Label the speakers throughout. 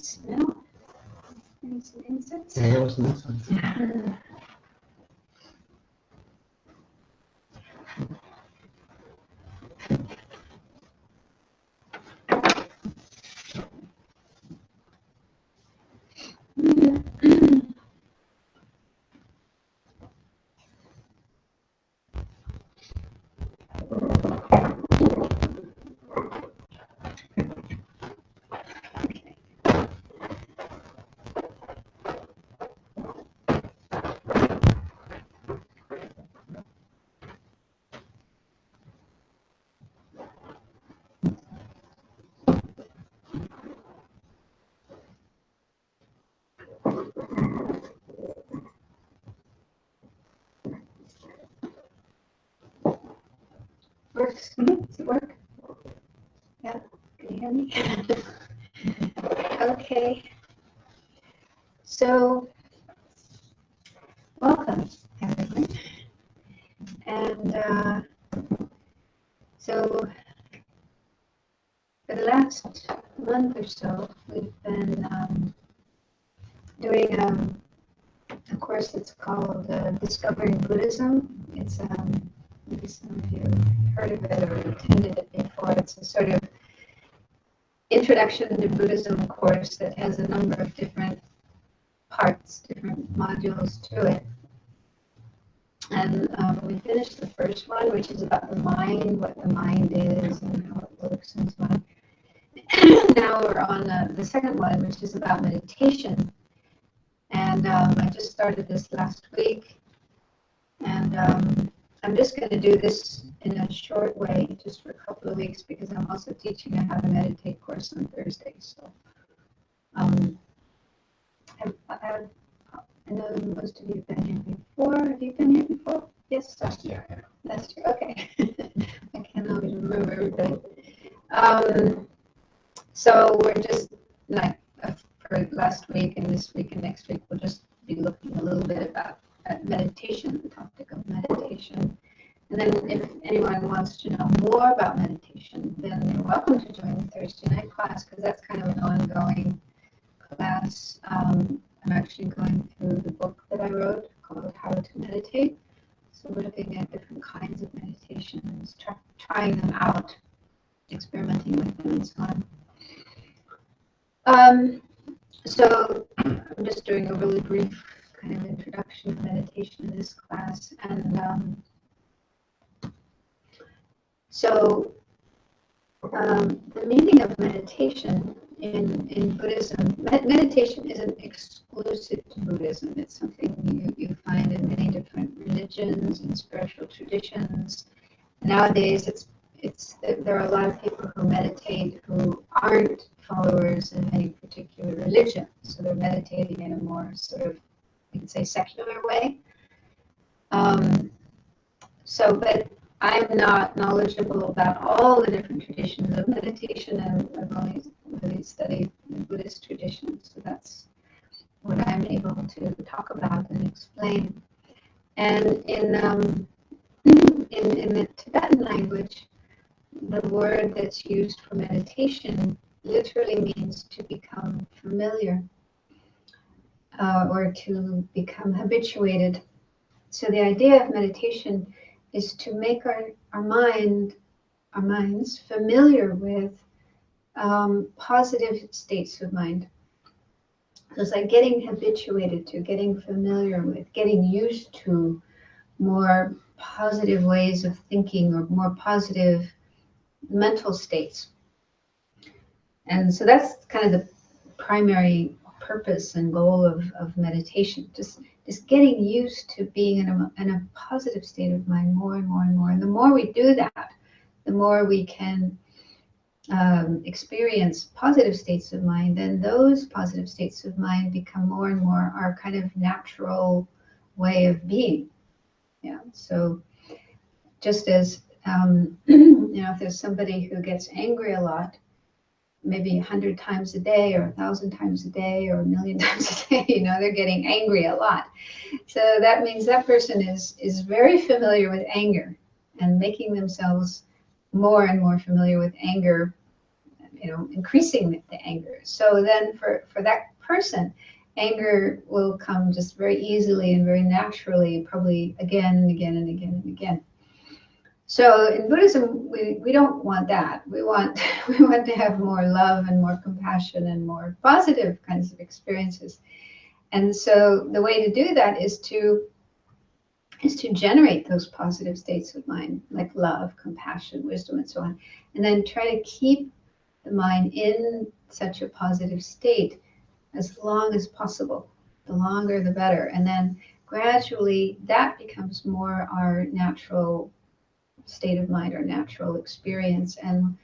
Speaker 1: smell? Maybe some insects?
Speaker 2: Yeah, it was nice.
Speaker 1: Works? Does it work? Yeah. Can you hear me? Okay. So, welcome, everyone. And so, for the last month or so, we've been doing a course that's called Discovering Buddhism. It's maybe some of you have heard of it or attended it before. It's a sort of introduction to Buddhism course that has a number of different parts, different modules to it. And we finished the first one, which is about the mind, what the mind is and how it works and so on. Now we're on the second one, which is about meditation. And I just started this last week. And I'm just going to do this in a short way, just for a couple of weeks, because I'm also teaching a how to meditate course on Thursday. So I know most of you have been here before. Have you been here before? Yes?
Speaker 2: Last year, yeah.
Speaker 1: Last year, okay. I can't always remember everybody. So we're just, like, for last week and this week and next week, we'll just be looking a little bit about meditation, the topic of meditation. And then if anyone wants to know more about meditation, then you're welcome to join the Thursday night class, because that's kind of an ongoing class. I'm actually going through the book that I wrote called How to Meditate. So we're looking at different kinds of meditations, trying them out, experimenting with them and so on. So I'm just doing a really brief kind of introduction to meditation in this class. And so the meaning of meditation in Buddhism, meditation isn't exclusive to Buddhism. It's something you find in many different religions and spiritual traditions. Nowadays, there are a lot of people who meditate who aren't followers of any particular religion. So they're meditating in a more sort of, you could say, secular way. But I'm not knowledgeable about all the different traditions of meditation, and I've only really studied the Buddhist tradition, so that's what I'm able to talk about and explain. And in the Tibetan language, the word that's used for meditation literally means to become familiar or to become habituated. So the idea of meditation is to make our minds familiar with positive states of mind. So it's like getting habituated to, getting familiar with, getting used to more positive ways of thinking or more positive mental states. And so that's kind of the primary purpose and goal of meditation, just getting used to being in a positive state of mind more and more and more. And the more we do that, the more we can experience positive states of mind, then those positive states of mind become more and more our kind of natural way of being. Yeah. So just as if there's somebody who gets angry a lot, maybe 100 times a day or 1,000 times a day or 1,000,000 times a day, they're getting angry a lot. So that means that person is very familiar with anger, and making themselves more and more familiar with anger increasing the anger. So then for that person, anger will come just very easily and very naturally, probably again and again and again and again. So in Buddhism, we don't want that. We want to have more love and more compassion and more positive kinds of experiences. And so the way to do that is to generate those positive states of mind, like love, compassion, wisdom, and so on, and then try to keep the mind in such a positive state as long as possible. The longer, the better. And then gradually that becomes more our natural state of mind, our natural experience. And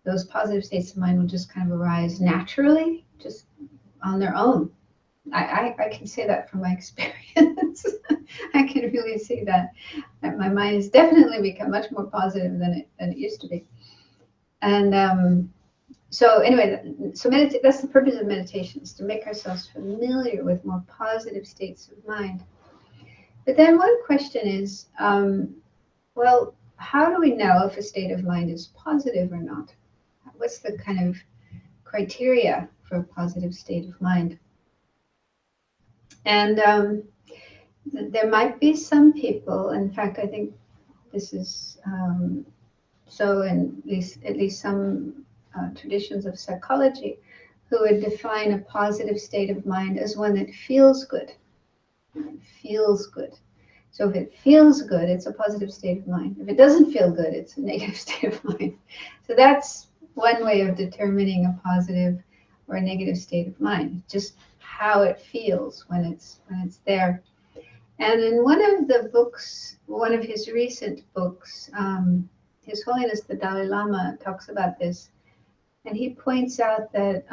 Speaker 1: those positive states of mind will just kind of arise naturally, just on their own. I can say that from my experience. I can really see that my mind has definitely become much more positive than it used to be. And so anyway, so that's the purpose of meditation, is to make ourselves familiar with more positive states of mind. But then one question is, well, how do we know if a state of mind is positive or not? What's the kind of criteria for a positive state of mind? And there might be some people, in fact, I think this is so in at least some traditions of psychology, who would define a positive state of mind as one that feels good. It feels good. So if it feels good, it's a positive state of mind. If it doesn't feel good, it's a negative state of mind. So that's one way of determining a positive or a negative state of mind, just how it feels when it's there. And in one of the books, one of his recent books, His Holiness the Dalai Lama talks about this, and he points out that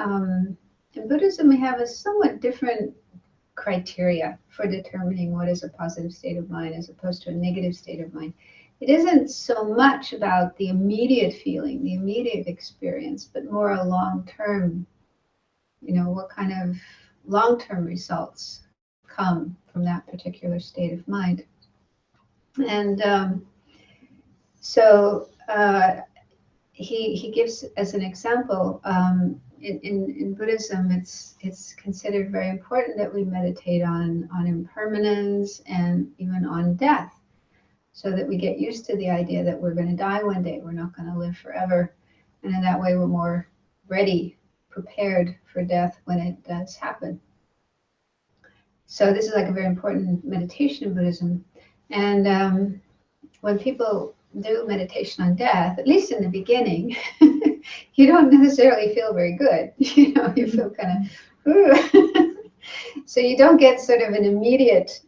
Speaker 1: in Buddhism we have a somewhat different criteria for determining what is a positive state of mind as opposed to a negative state of mind. It isn't so much about the immediate feeling, the immediate experience, but more a long-term, what kind of long-term results come from that particular state of mind. And so he gives as an example, in Buddhism, it's considered very important that we meditate on impermanence and even on death, so that we get used to the idea that we're going to die one day, we're not going to live forever, and in that way we're more ready, prepared for death when it does happen. So this is like a very important meditation in Buddhism. And when people do meditation on death, at least in the beginning, you don't necessarily feel very good. You feel kind of, so you don't get sort of an immediate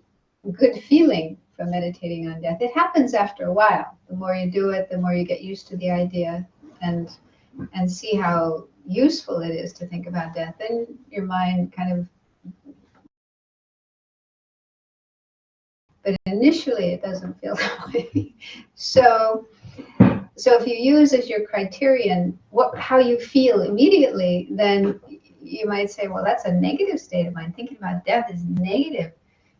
Speaker 1: good feeling from meditating on death. It happens after a while. The more you do it, the more you get used to the idea and see how useful it is to think about death. Then your mind kind of, but initially it doesn't feel that way. So if you use as your criterion how you feel immediately, then you might say, well, that's a negative state of mind. Thinking about death is negative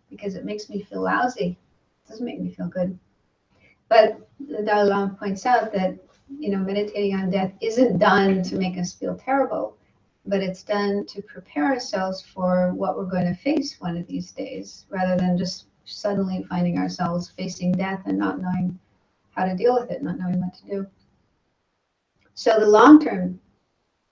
Speaker 1: because it makes me feel lousy. It doesn't make me feel good. But the Dalai Lama points out that meditating on death isn't done to make us feel terrible, but it's done to prepare ourselves for what we're going to face one of these days, rather than just suddenly finding ourselves facing death and not knowing how to deal with it, not knowing what to do. So the long-term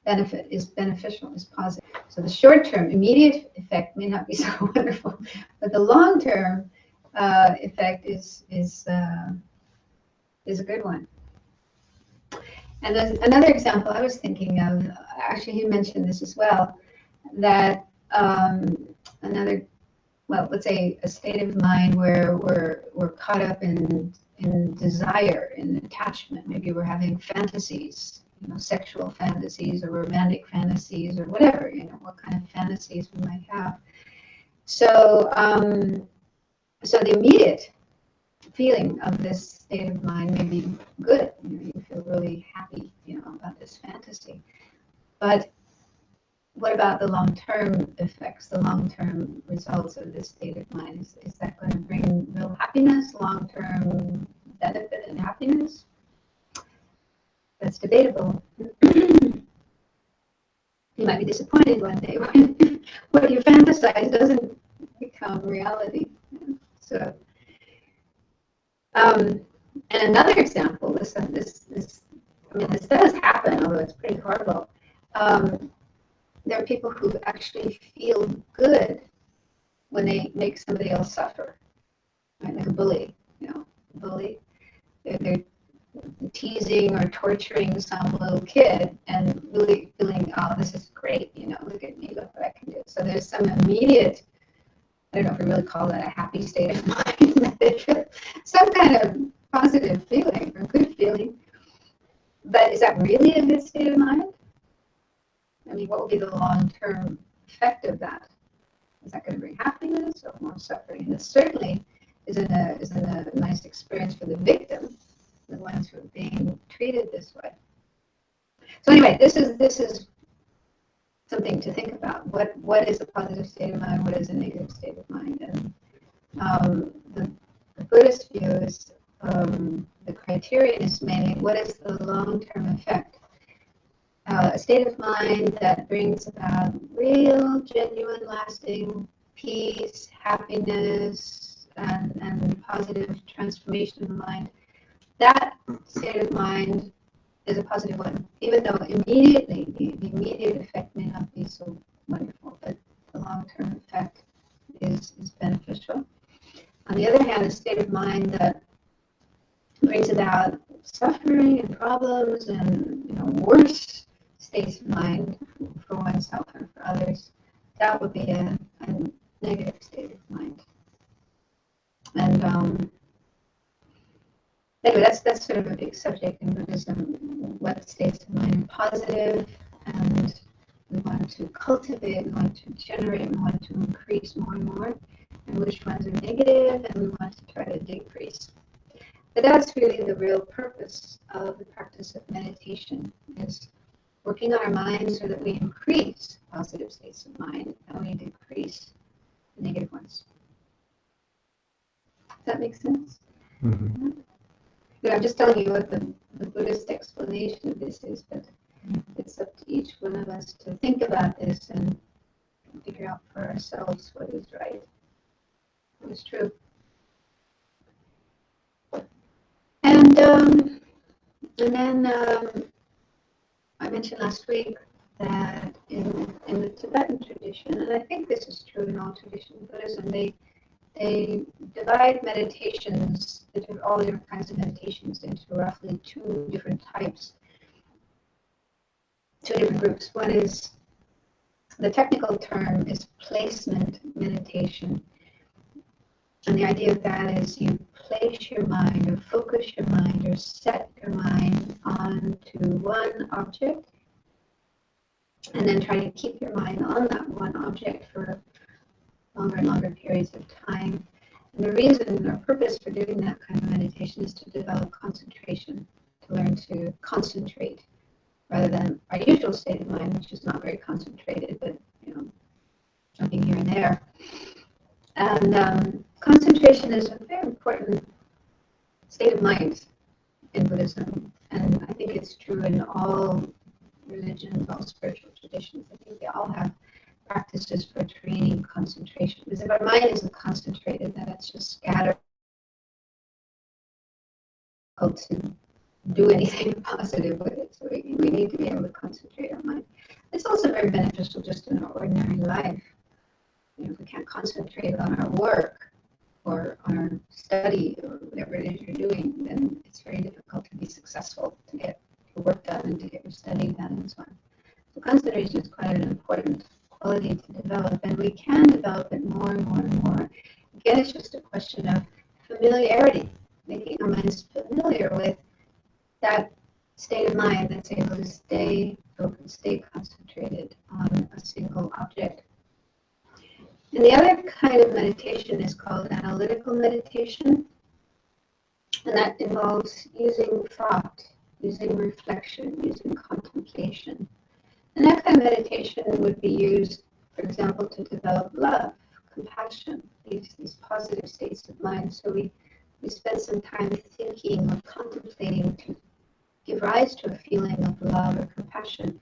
Speaker 1: benefit is beneficial, is positive. So the short-term immediate effect may not be so wonderful, but the long-term effect is a good one. And there's another example I was thinking of, actually he mentioned this as well, that let's say a state of mind where we're caught up in desire, in attachment. Maybe we're having fantasies, sexual fantasies or romantic fantasies or whatever, what kind of fantasies we might have. So the immediate feeling of this state of mind may be good. You feel really happy, about this fantasy. But what about the long-term effects, the long-term results of this state of mind? Is that going to bring real happiness, long-term benefit and happiness? That's debatable. you might be disappointed one day when what you fantasize doesn't become reality. So, and another example, this, I mean, this does happen, although it's pretty horrible. There are people who actually feel good when they make somebody else suffer, right? Like a bully, a bully. They're teasing or torturing some little kid and really feeling, oh, this is great, look at me, look what I can do. So there's some immediate, I don't know if we really call that a happy state of mind, some kind of positive feeling or good feeling. But is that really a good state of mind? I mean, what will be the long-term effect of that? Is that going to bring happiness or more suffering? And this certainly isn't a nice experience for the victim, the ones who are being treated this way. So anyway, this is something to think about. What is a positive state of mind? What is a negative state of mind? And the Buddhist view is the criterion is mainly what is the long-term effect. A state of mind that brings about real, genuine, lasting peace, happiness, and positive transformation of the mind. That state of mind is a positive one, even though immediately the immediate effect may not be so wonderful, but the long-term effect is beneficial. On the other hand, a state of mind that brings about suffering and problems and worse states of mind for oneself and for others, that would be a negative state of mind. And anyway, that's sort of a big subject in Buddhism. What states of mind are positive, and we want to cultivate, we want to generate, we want to increase more and more, and which ones are negative, and we want to try to decrease. But that's really the real purpose of the practice of meditation, is working on our minds so that we increase positive states of mind and we decrease the negative ones. Does that make sense? Mm-hmm. I'm just telling you what the Buddhist explanation of this is, but it's up to each one of us to think about this and figure out for ourselves what is right, what is true. And then I mentioned last week that in the Tibetan tradition, and I think this is true in all traditions of Buddhism, they divide meditations, all different kinds of meditations, into roughly two different types, two different groups. One is, the technical term is placement meditation. And the idea of that is you place your mind or focus your mind or set your mind onto one object and then try to keep your mind on that one object for longer and longer periods of time. And the reason or purpose for doing that kind of meditation is to develop concentration, to learn to concentrate rather than our usual state of mind, which is not very concentrated, but jumping here and there. And concentration is a very important state of mind in Buddhism, and I think it's true in all religions, all spiritual traditions. I think they all have practices for training concentration, because if our mind isn't concentrated, then it's just scattered to do anything positive with it. So we need to be able to concentrate our mind. It's also very beneficial just in our ordinary life. If we can't concentrate on our work or on our study or whatever it is you're doing, then it's very difficult to be successful, to get your work done and to get your study done and so on. So concentration is quite an important quality to develop, and we can develop it more and more and more. Again, it's just a question of familiarity, making our minds familiar with that state of mind that's able to stay focused, stay concentrated on a single object. And the other kind of meditation is called analytical meditation, and that involves using thought, using reflection, using contemplation. And that kind of meditation would be used, for example, to develop love, compassion, these positive states of mind. So we spend some time thinking or contemplating to give rise to a feeling of love or compassion.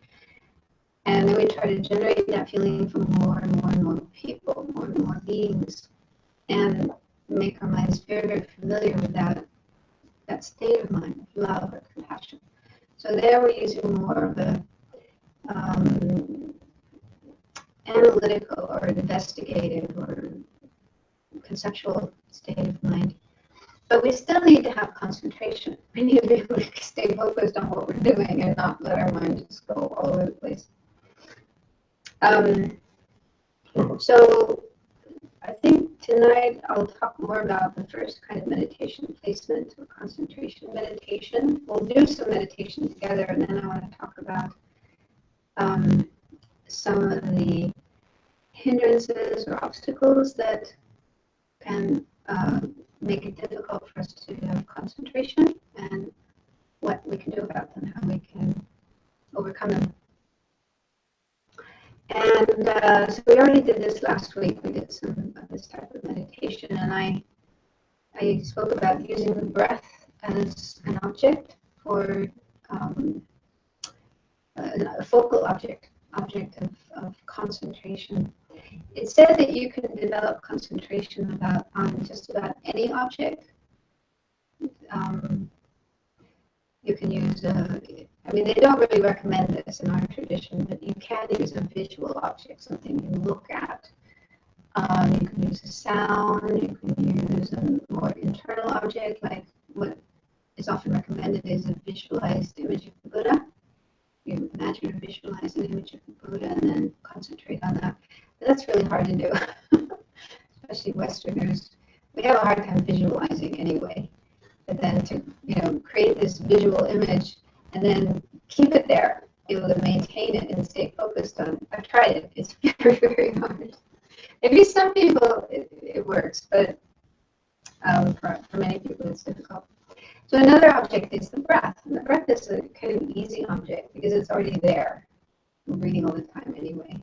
Speaker 1: And then we try to generate that feeling from more and more and more people, more and more beings, and make our minds very, very familiar with that state of mind, of love or compassion. So there we're using more of a analytical or investigative or conceptual state of mind. But we still need to have concentration. We need to be able to stay focused on what we're doing and not let our mind just go all over the place. So I think tonight I'll talk more about the first kind of meditation, placement or concentration meditation. We'll do some meditation together, and then I want to talk about some of the hindrances or obstacles that can make it difficult for us to have concentration, and what we can do about them, how we can overcome them. And so we already did this last week. We did some of this type of meditation, and I spoke about using the breath as an object for a focal object of concentration. It said that you can develop concentration on just about any object. You can use they don't really recommend this in our tradition, but you can use a visual object, something you look at. You can use a sound, you can use a more internal object, like what is often recommended is a visualized image of the Buddha. You imagine or visualize an image of the Buddha and then concentrate on that. But that's really hard to do, especially Westerners. We have a hard time visualizing anyway. But then to create this visual image and then keep it there, be able to maintain it and stay focused on it. I've tried it. It's very, very hard. Maybe some people it works, but for many people it's difficult. So another object is the breath. And the breath is a kind of easy object because it's already there. We're breathing all the time anyway.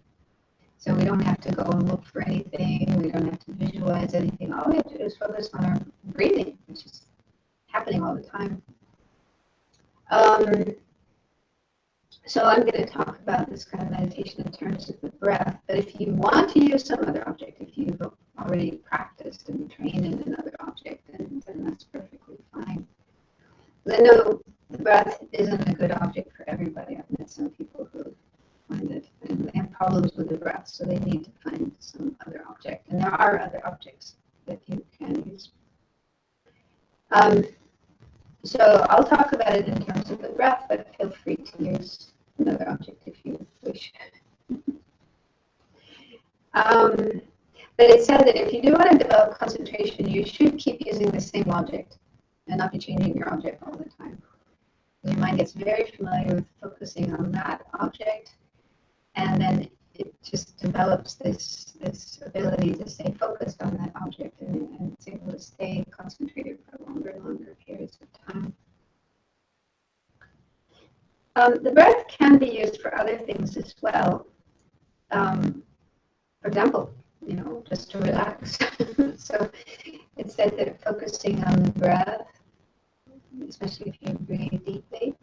Speaker 1: So we don't have to go and look for anything. We don't have to visualize anything. All we have to do is focus on our breathing, which is happening all the time. So I'm going to talk about this kind of meditation in terms of the breath. But if you want to use some other object, if you've already practiced and trained in another object, then that's perfectly fine. I know the breath isn't a good object for everybody. I've met some people who find it, and they have problems with the breath, so they need to find some other object. And there are other objects that you can use. So I'll talk about it in terms of the breath, but feel free to use another object if you wish. But it said that if you do want to develop concentration, you should keep using the same object and not be changing your object all the time. Your mind gets very familiar with focusing on that object, and then it just develops this ability to stay focused on that object, and it's able to stay concentrated for longer and longer periods of time. The breath can be used for other things as well. For example, just to relax. So it said that focusing on the breath, especially if you breathe deeply,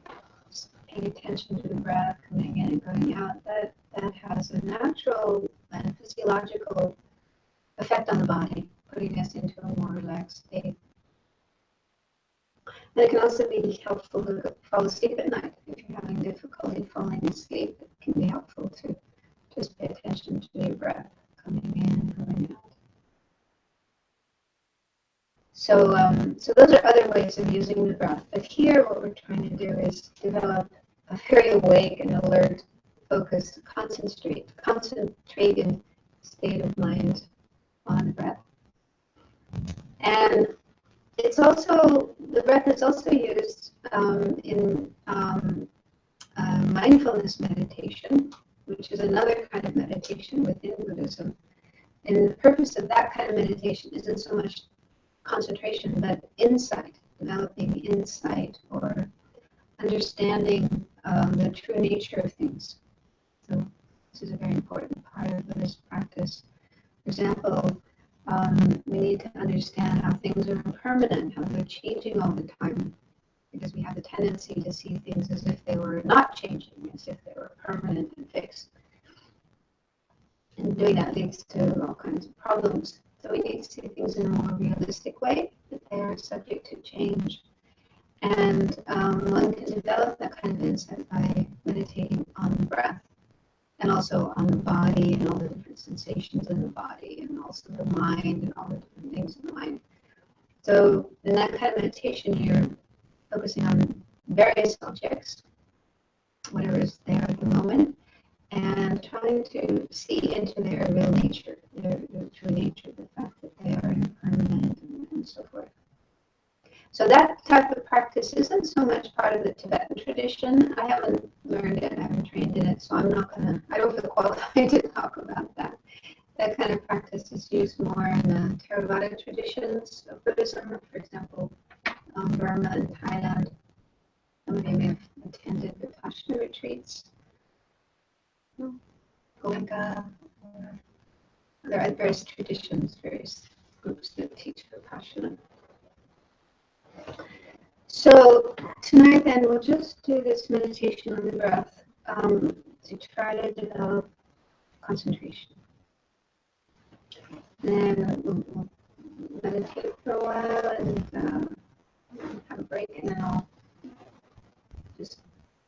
Speaker 1: just paying attention to the breath coming in and going out, that has a natural and physiological effect on the body, putting us into a more relaxed state. And it can also be helpful to fall asleep at night. If you're having difficulty falling asleep, it can be helpful to just pay attention to your breath coming in and going out. So those are other ways of using the breath. But here what we're trying to do is develop a very awake and alert, focused, concentrated state of mind on the breath. And the breath is also used in mindfulness meditation, which is another kind of meditation within Buddhism. And the purpose of that kind of meditation isn't so much concentration, but insight, developing insight or understanding the true nature of things. So this is a very important part of Buddhist practice. For example, we need to understand how things are impermanent, how they're changing all the time. because we have the tendency to see things as if they were not changing, as if they were permanent and fixed. And doing that leads to all kinds of problems. So we need to see things in a more realistic way, that they are subject to change. And one can develop that kind of insight by meditating on the breath, and also on the body and all the different sensations in the body, and also the mind and all the different things in the mind. So in that kind of meditation, you're focusing on various objects, whatever is there at the moment, and trying to see into their real nature, their true nature, the fact that they are impermanent and so forth. So that type of practice isn't so much part of the Tibetan tradition. I haven't learned it, I haven't trained in it, so I don't feel qualified to talk about that. That kind of practice is used more in the Theravada traditions of Buddhism, for example, Burma and Thailand. Some of you may have attended Vipassana retreats. Goenka. There are various traditions, various groups that teach Vipassana. So tonight then we'll just do this meditation on the breath to try to develop concentration. Then we'll meditate for a while and have a break, and then I'll just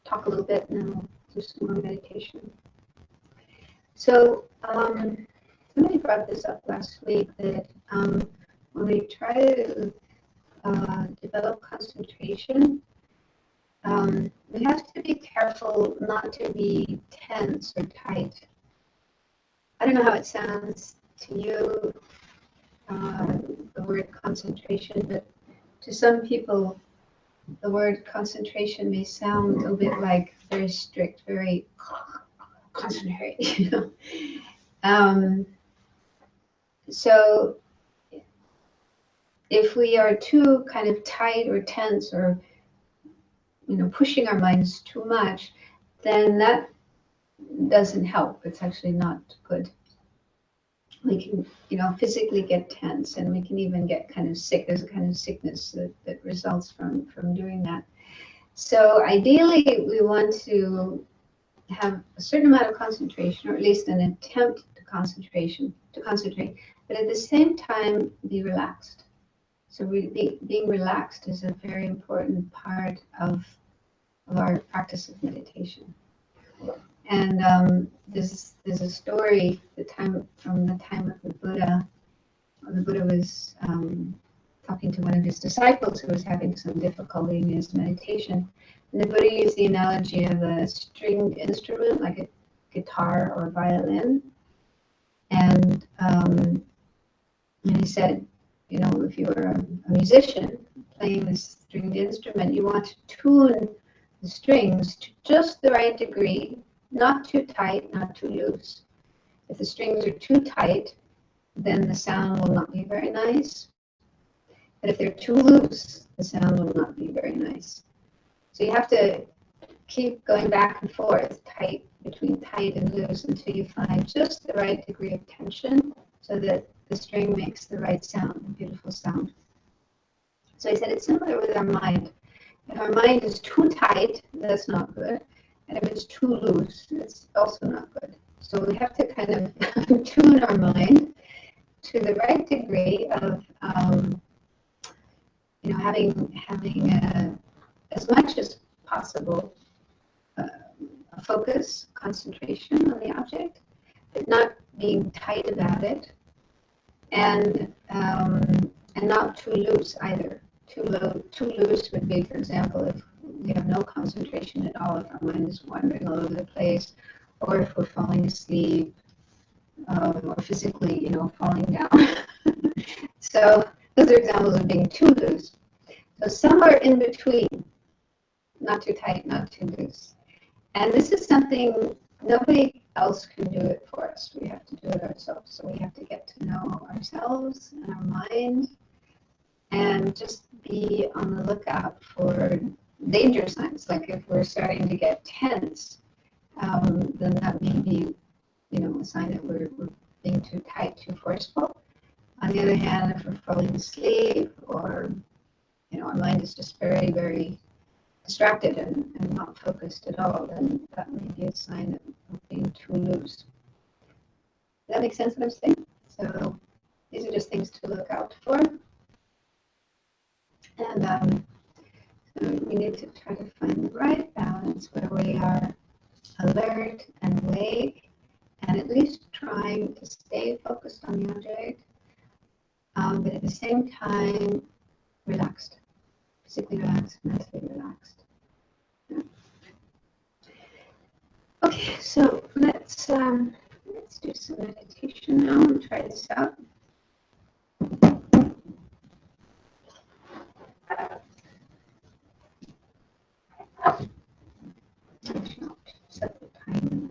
Speaker 1: talk a little bit, and then we'll do some more meditation. So somebody brought this up last week, that when we try to develop concentration, we have to be careful not to be tense or tight. I don't know how it sounds to you, the word concentration, but to some people the word concentration may sound a little bit like very strict, very concentrate, you know. So if we are too kind of tight or tense, or pushing our minds too much, then that doesn't help. It's actually not good. We can physically get tense, and we can even get kind of sick. There's a kind of sickness that results from doing that. So ideally we want to have a certain amount of concentration, or at least an attempt to concentrate, but at the same time be relaxed. So being relaxed is a very important part of our practice of meditation. And there's a story from the time of the Buddha. The Buddha was talking to one of his disciples who was having some difficulty in his meditation. And the Buddha used the analogy of a stringed instrument, like a guitar or violin. And he said, if you were a musician playing this stringed instrument, you want to tune the strings to just the right degree, not too tight, not too loose. If the strings are too tight, then the sound will not be very nice. But if they're too loose, the sound will not be very nice. So you have to keep going back and forth, between tight and loose, until you find just the right degree of tension, so that the string makes the right sound, a beautiful sound. So he said it's similar with our mind. If our mind is too tight, that's not good. And if it's too loose, it's also not good. So we have to kind of tune our mind to the right degree of having as much as possible a focus, concentration on the object, but not being tight about it, and not too loose either. Too loose would be, for example, if we have no concentration at all, if our mind is wandering all over the place, or if we're falling asleep, or physically, falling down. So those are examples of being too loose. So somewhere in between, not too tight, not too loose. And this is something nobody else can do it for us. We have to do it ourselves. So we have to get to know ourselves and our mind, and just be on the lookout for danger signs. Like if we're starting to get tense, then that may be, a sign that we're being too tight, too forceful. On the other hand, if we're falling asleep, or our mind is just very, very distracted and not focused at all, then that may be a sign of being too loose. Does that make sense what I'm saying? So these are just things to look out for. And so we need to try to find the right balance where we are alert and awake and at least trying to stay focused on the object, but at the same time relaxed, physically relaxed, mentally relaxed. Yeah. Okay, so let's do some meditation now and try this out. Set the time.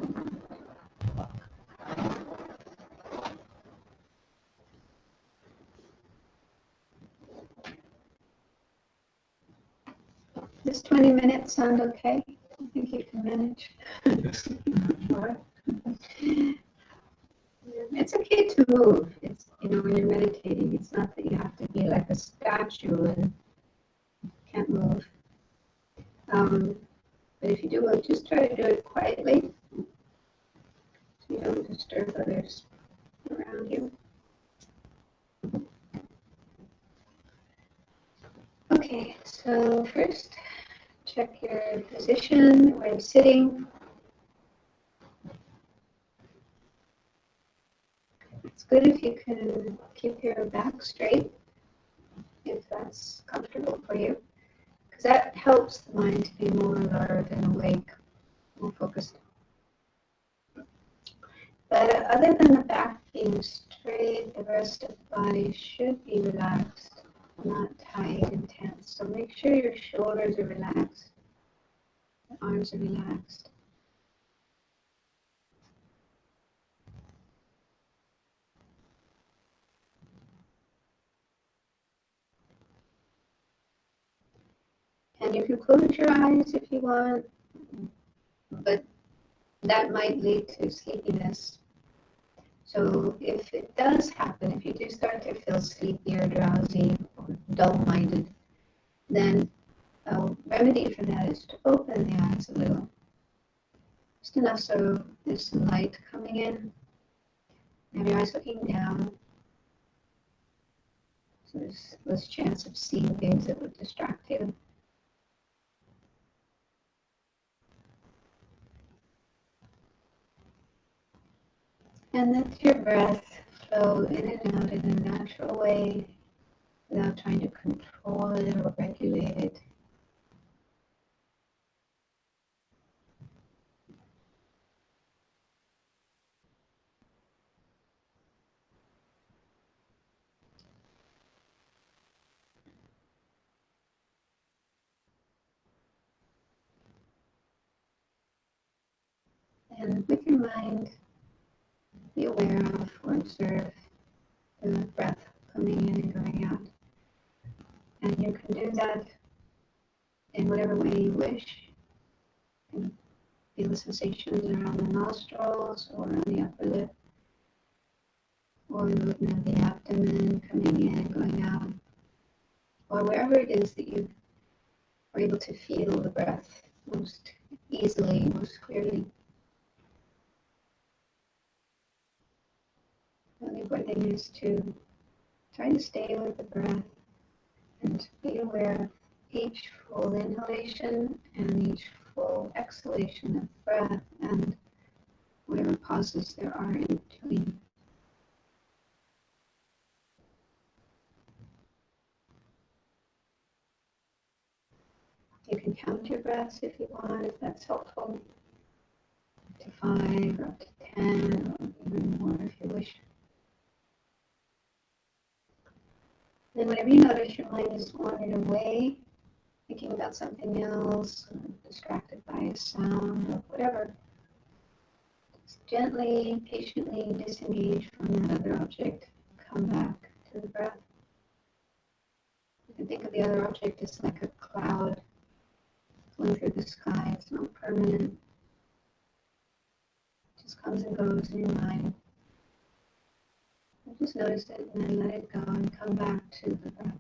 Speaker 1: Does 20 minutes sound okay? I think you can manage. It's okay to move. It's, when you're meditating, it's not that you have to be like a statue and can't move. But if you do move, just try to do it quietly so you don't disturb others around you. Okay, so first check your position, where you're sitting. It's good if you can keep your back straight, if that's comfortable for you, because that helps the mind to be more alert and awake, more focused. But other than the back being straight, the rest of the body should be relaxed, not tight and tense. So make sure your shoulders are relaxed, the arms are relaxed. And you can close your eyes if you want, but that might lead to sleepiness. So if it does happen, if you do start to feel sleepy or drowsy or dull-minded, then a remedy for that is to open the eyes a little. Just enough so there's some light coming in. Have your eyes looking down. So there's less chance of seeing things that would distract you. And let your breath flow in and out in a natural way without trying to control it or regulate it. And with your mind, be aware of or observe the breath coming in and going out. And you can do that in whatever way you wish. You can feel the sensations around the nostrils or on the upper lip, or the movement of the abdomen coming in and going out, or wherever it is that you are able to feel the breath most easily, most clearly. The important thing is to try to stay with the breath and be aware of each full inhalation and each full exhalation of breath and whatever pauses there are in between. You can count your breaths if you want, if that's helpful, to 5 or up to 10 or even more if you wish. Then whenever you notice your mind is wandered away, thinking about something else, or distracted by a sound or whatever, just gently, patiently disengage from that other object. Come back to the breath. You can think of the other object as like a cloud going through the sky. It's not permanent. It just comes and goes in your mind. Just notice it and then let it go and come back to the breath.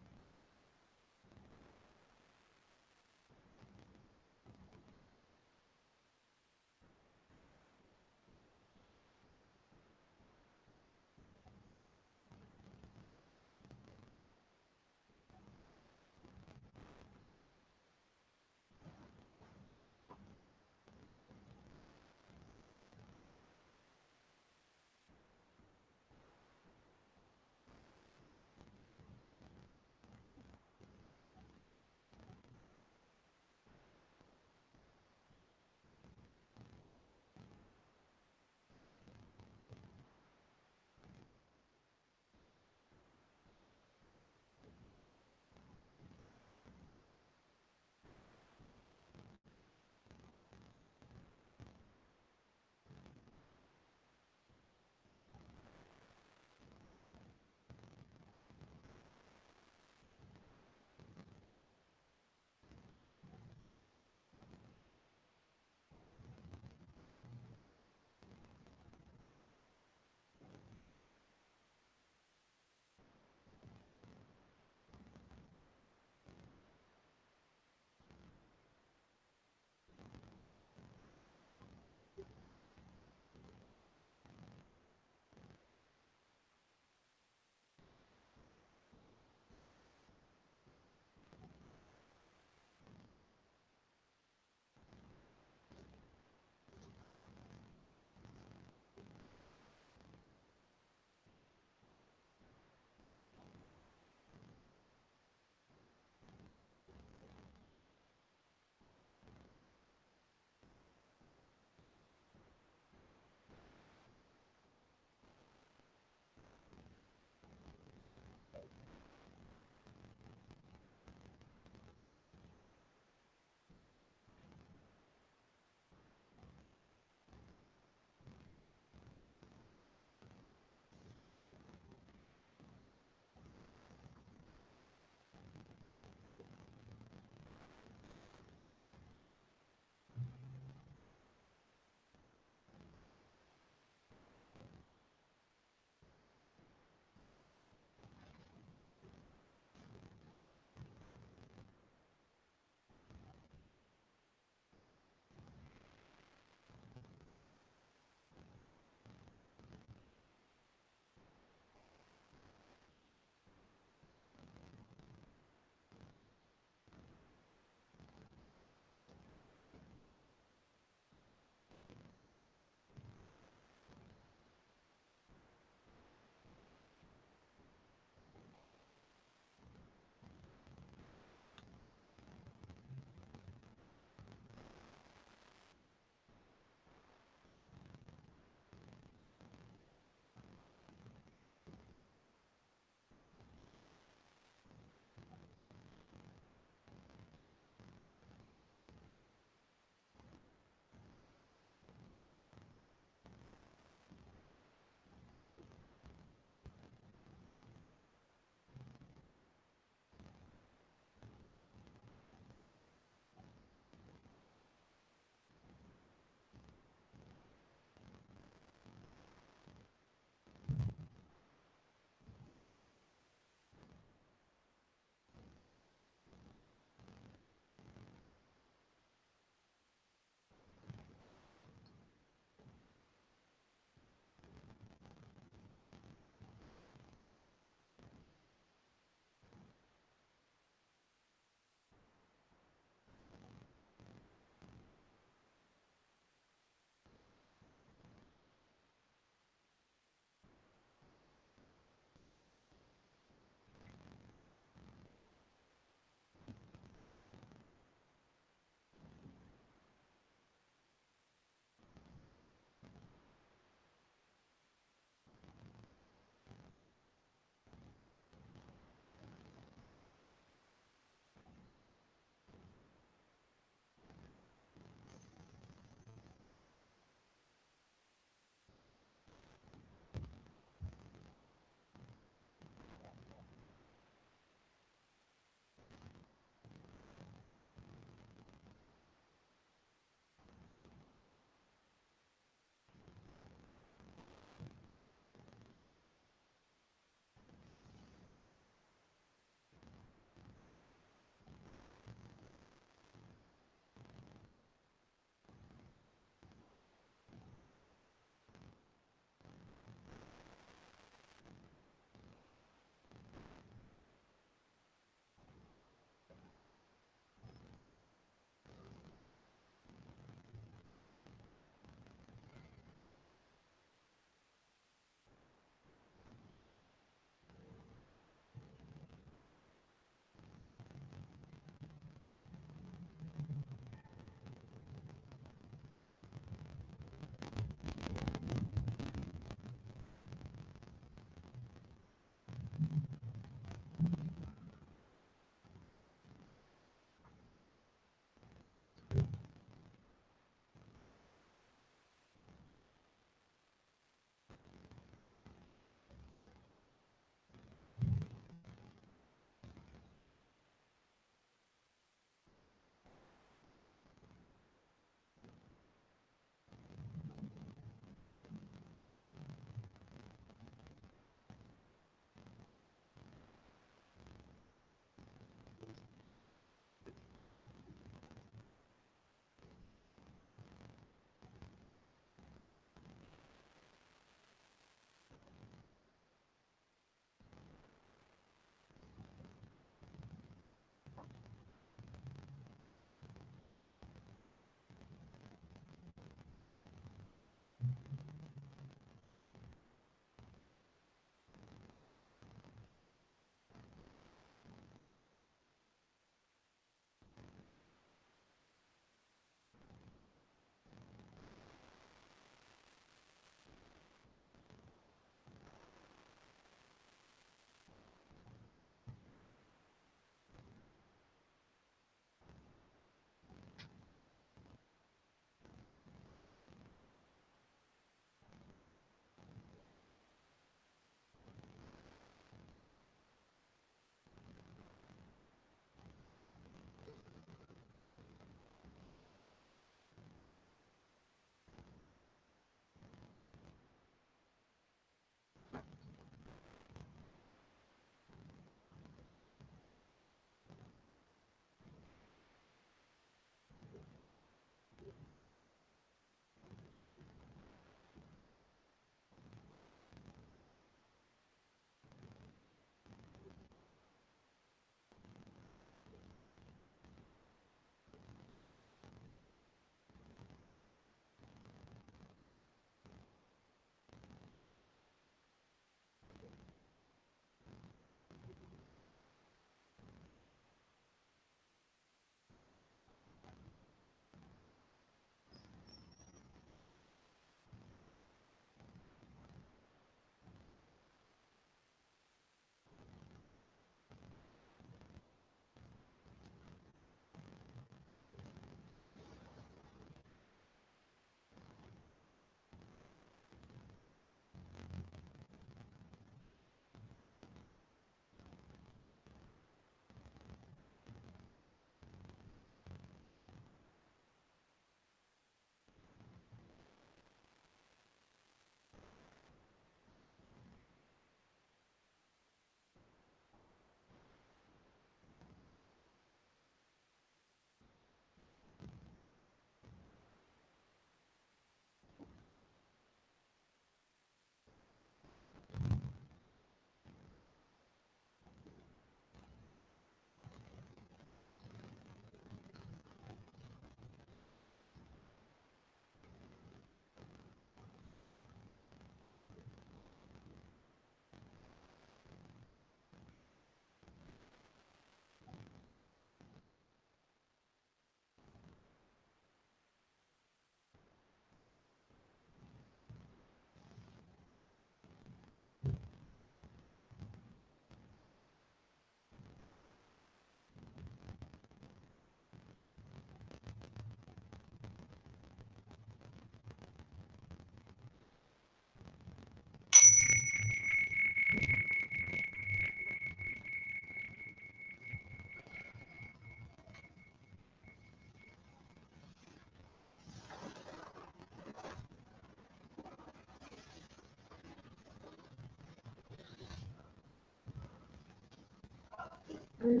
Speaker 1: So,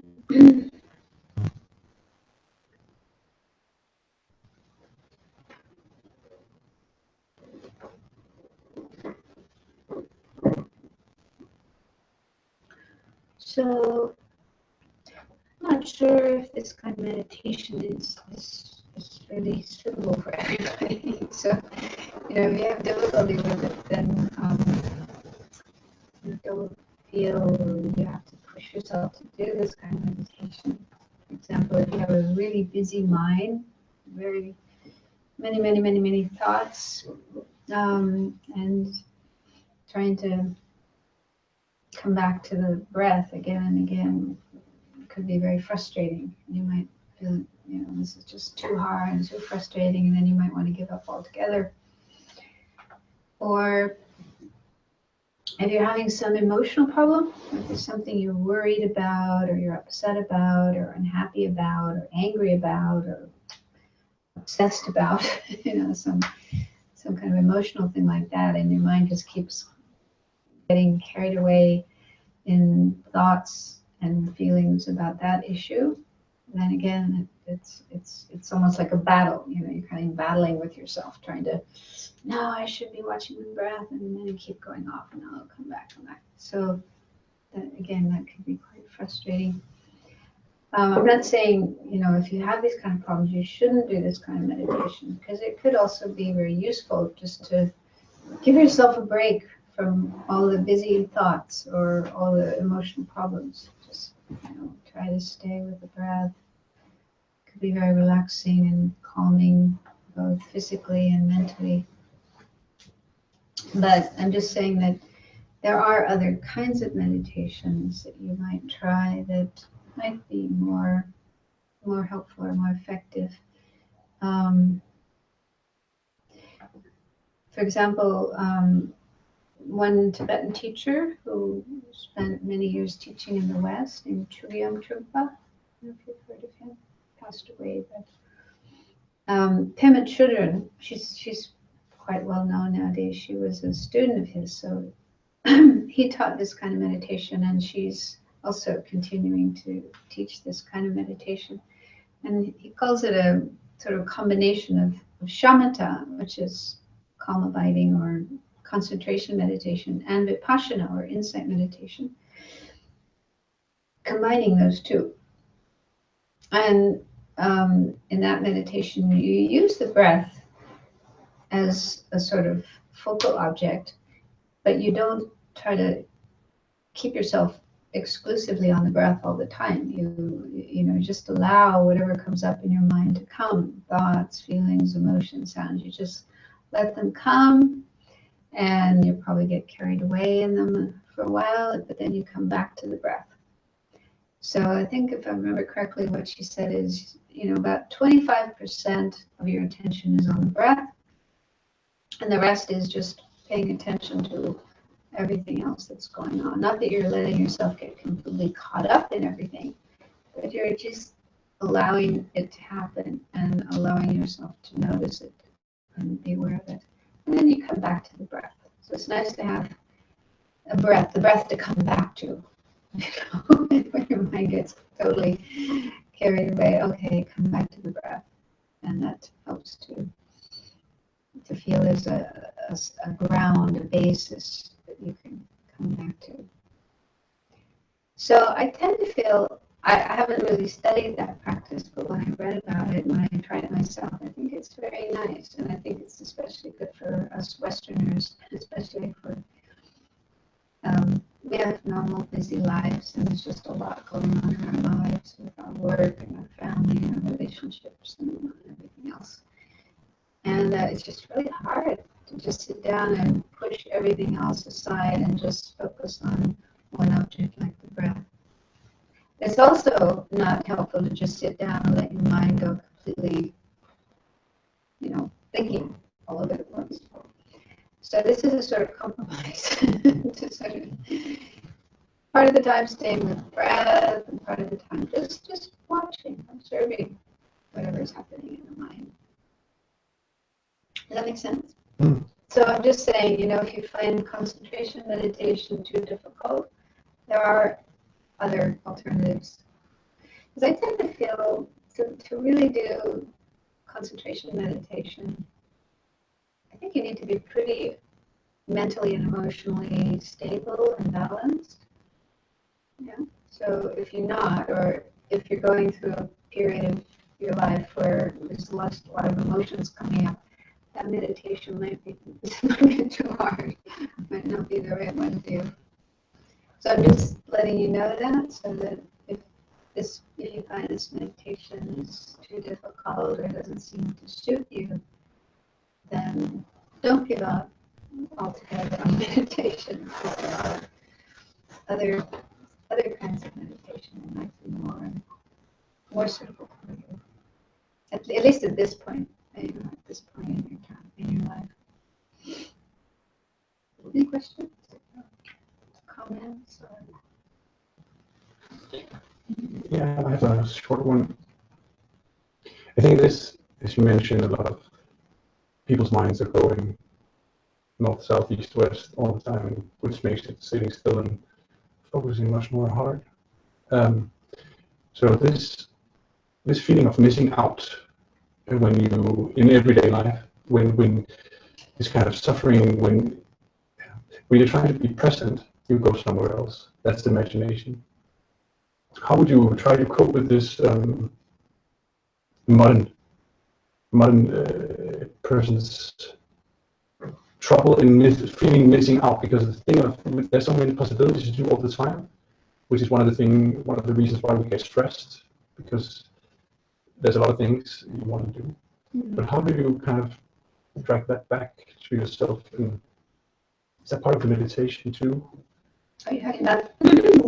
Speaker 1: I'm not sure if this kind of meditation is really suitable for everybody. So, if you have difficulty with it, then you don't feel you have to push yourself to do this kind of meditation. For example, if you have a really busy mind, very many thoughts, and trying to come back to the breath again and again could be very frustrating. You might feel, this is just too hard and too frustrating, and then you might want to give up altogether. Or if you're having some emotional problem, if there's something you're worried about, or you're upset about, or unhappy about, or angry about, or obsessed about, some kind of emotional thing like that, and your mind just keeps getting carried away in thoughts and feelings about that issue, then again, it's almost like a battle. You're kind of battling with yourself, trying to, no, I should be watching my breath, and then you keep going off, and I'll come back. So that could be quite frustrating. I'm not saying, if you have these kind of problems, you shouldn't do this kind of meditation, because it could also be very useful just to give yourself a break from all the busy thoughts or all the emotional problems. Just, try to stay with the breath. It could be very relaxing and calming, both physically and mentally. But I'm just saying that there are other kinds of meditations that you might try that might be more helpful or more effective. For example, one Tibetan teacher who spent many years teaching in the West, named Trungpa. I don't know if you've heard of him. Passed away, but Pema Chodron, she's quite well known nowadays. She was a student of his, so he taught this kind of meditation, and she's also continuing to teach this kind of meditation. And he calls it a sort of combination of shamatha, which is calm abiding or concentration meditation, and vipassana or insight meditation, combining those two. And in that meditation, you use the breath as a sort of focal object, but you don't try to keep yourself exclusively on the breath all the time. You just allow whatever comes up in your mind to come, thoughts, feelings, emotions, sounds. You just let them come, and you'll probably get carried away in them for a while, but then you come back to the breath. So I think, if I remember correctly, what she said is, about 25% of your attention is on the breath, and the rest is just paying attention to everything else that's going on. Not that you're letting yourself get completely caught up in everything, but you're just allowing it to happen and allowing yourself to notice it and be aware of it. And then you come back to the breath. So it's nice to have the breath to come back to. When your mind gets totally carried away, okay, come back to the breath. And that helps to feel there's a ground, a basis that you can come back to. So I tend to feel, I haven't really studied that practice, but when I read about it, when I tried it myself, I think it's very nice. And I think it's especially good for us Westerners, especially for, we have normal busy lives, and there's just a lot going on in our lives with our work and our family and our relationships and everything else. And it's just really hard to just sit down and push everything else aside and just focus on one object like the breath. It's also not helpful to just sit down and let your mind go completely, thinking all of it at once. So this is a sort of compromise to sort of part of the time staying with breath, and part of the time just watching, observing whatever is happening in the mind. Does that make sense? Mm. So I'm just saying, if you find concentration meditation too difficult, there are other alternatives. Because I tend to feel to really do concentration meditation, I think you need to be pretty mentally and emotionally stable and balanced. Yeah. So if you're not, or if you're going through a period of your life where there's a lot of emotions coming up, that meditation might be too hard. Might not be the right one for you. So I'm just letting you know that, so that if you find this meditation is too difficult or doesn't seem to suit you, then don't give up altogether on meditation. Because there are other kinds of meditation that might be more suitable for you. At least at this point, at this point in your time, in your life. Any questions? Comments?
Speaker 2: Yeah, I have a short one. I think this, as you mentioned, a lot of people's minds are going north, south, east, west all the time, which makes it sitting still and focusing much more hard. So this feeling of missing out when you in everyday life, when this kind of suffering, when you're trying to be present, you go somewhere else. That's the imagination. How would you try to cope with this modern person's trouble in feeling missing out? Because the thing of there's so many possibilities to do all the time, which is one of the reasons why we get stressed, because there's a lot of things you want to do. Mm-hmm. But how do you kind of drag that back to yourself? And is that part of the meditation too?
Speaker 1: Are you talking about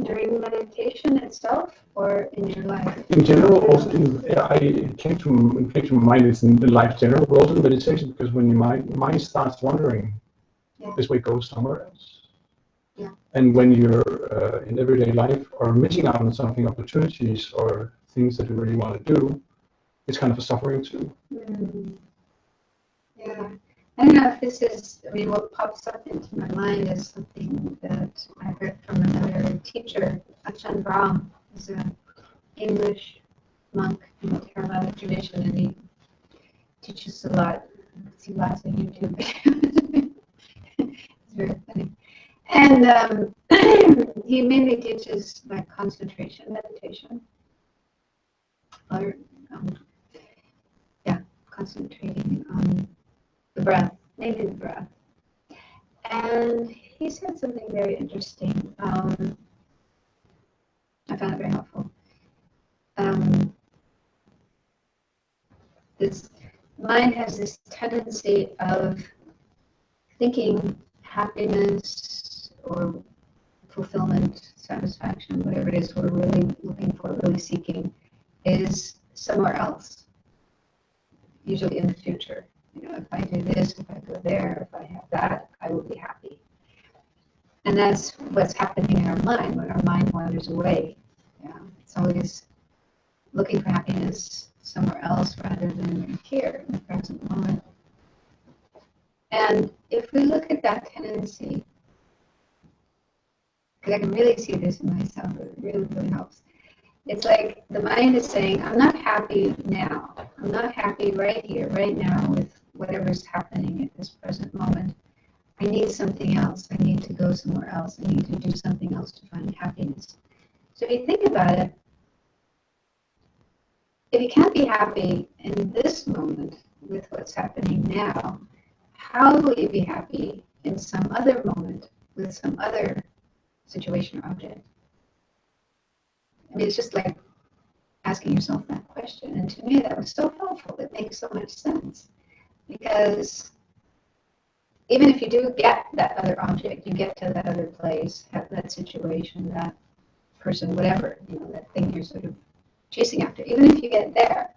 Speaker 1: during meditation itself, or in your life?
Speaker 2: In general, also it came to my mind is in life general, but also in meditation, because when your mind starts wandering, this way goes somewhere else.
Speaker 1: Yeah.
Speaker 2: And when you're in everyday life or missing out on something, opportunities or things that you really want to do, it's kind of a suffering too.
Speaker 1: Mm. Yeah. I don't know if this is, what pops up into my mind is something that I heard from another teacher, Ajahn Brahm, who's an English monk in the Theravada tradition, and he teaches a lot. I see lots on YouTube. It's very funny. And he mainly teaches like concentration meditation, or concentrating on the breath, mainly the breath. And he said something very interesting. I found it very helpful. This mind has this tendency of thinking happiness or fulfillment, satisfaction, whatever it is we're really looking for, really seeking, is somewhere else, usually in the future. If I do this, if I go there, if I have that, I will be happy. And that's what's happening in our mind when our mind wanders away. Yeah, it's always looking for happiness somewhere else rather than here in the present moment. And if we look at that tendency, because I can really see this in myself, it really, really helps. It's like the mind is saying, I'm not happy now. I'm not happy right here, right now with whatever's happening at this present moment. I need something else. I need to go somewhere else. I need to do something else to find happiness. So if you think about it, if you can't be happy in this moment with what's happening now, how will you be happy in some other moment with some other situation or object? It's just like asking yourself that question. And to me, that was so helpful. It makes so much sense. Because even if you do get that other object, you get to that other place, have that situation, that person, whatever, that thing you're sort of chasing after, even if you get there,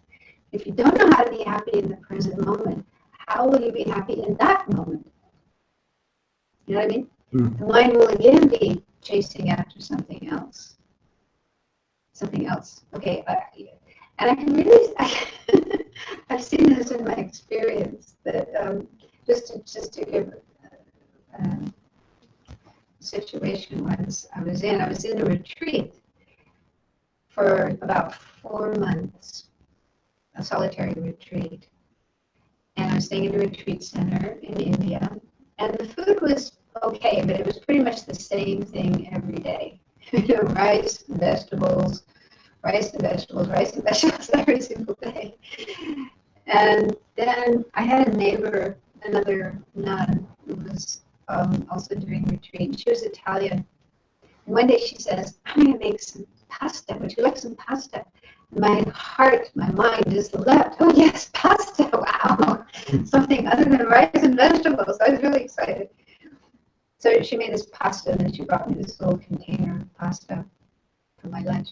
Speaker 1: if you don't know how to be happy in the present moment, how will you be happy in that moment? You know what I mean? The mind will again be chasing after something else. Something else. Okay, and I can really, I've seen this in my experience that just to give a situation I was in a retreat for about 4 months, a solitary retreat. And I was staying in a retreat center in India. And the food was okay, but it was pretty much the same thing every day. Rice and vegetables, rice and vegetables, rice and vegetables every single day. And then I had a neighbor, another nun, who was also doing retreat. She was Italian. And one day she says, I'm going to make some pasta. Would you like some pasta? My heart, my mind just leapt. Oh, yes, pasta. Wow. Something other than rice and vegetables. I was really excited. So she made this pasta, and then she brought me this little container of pasta for my lunch.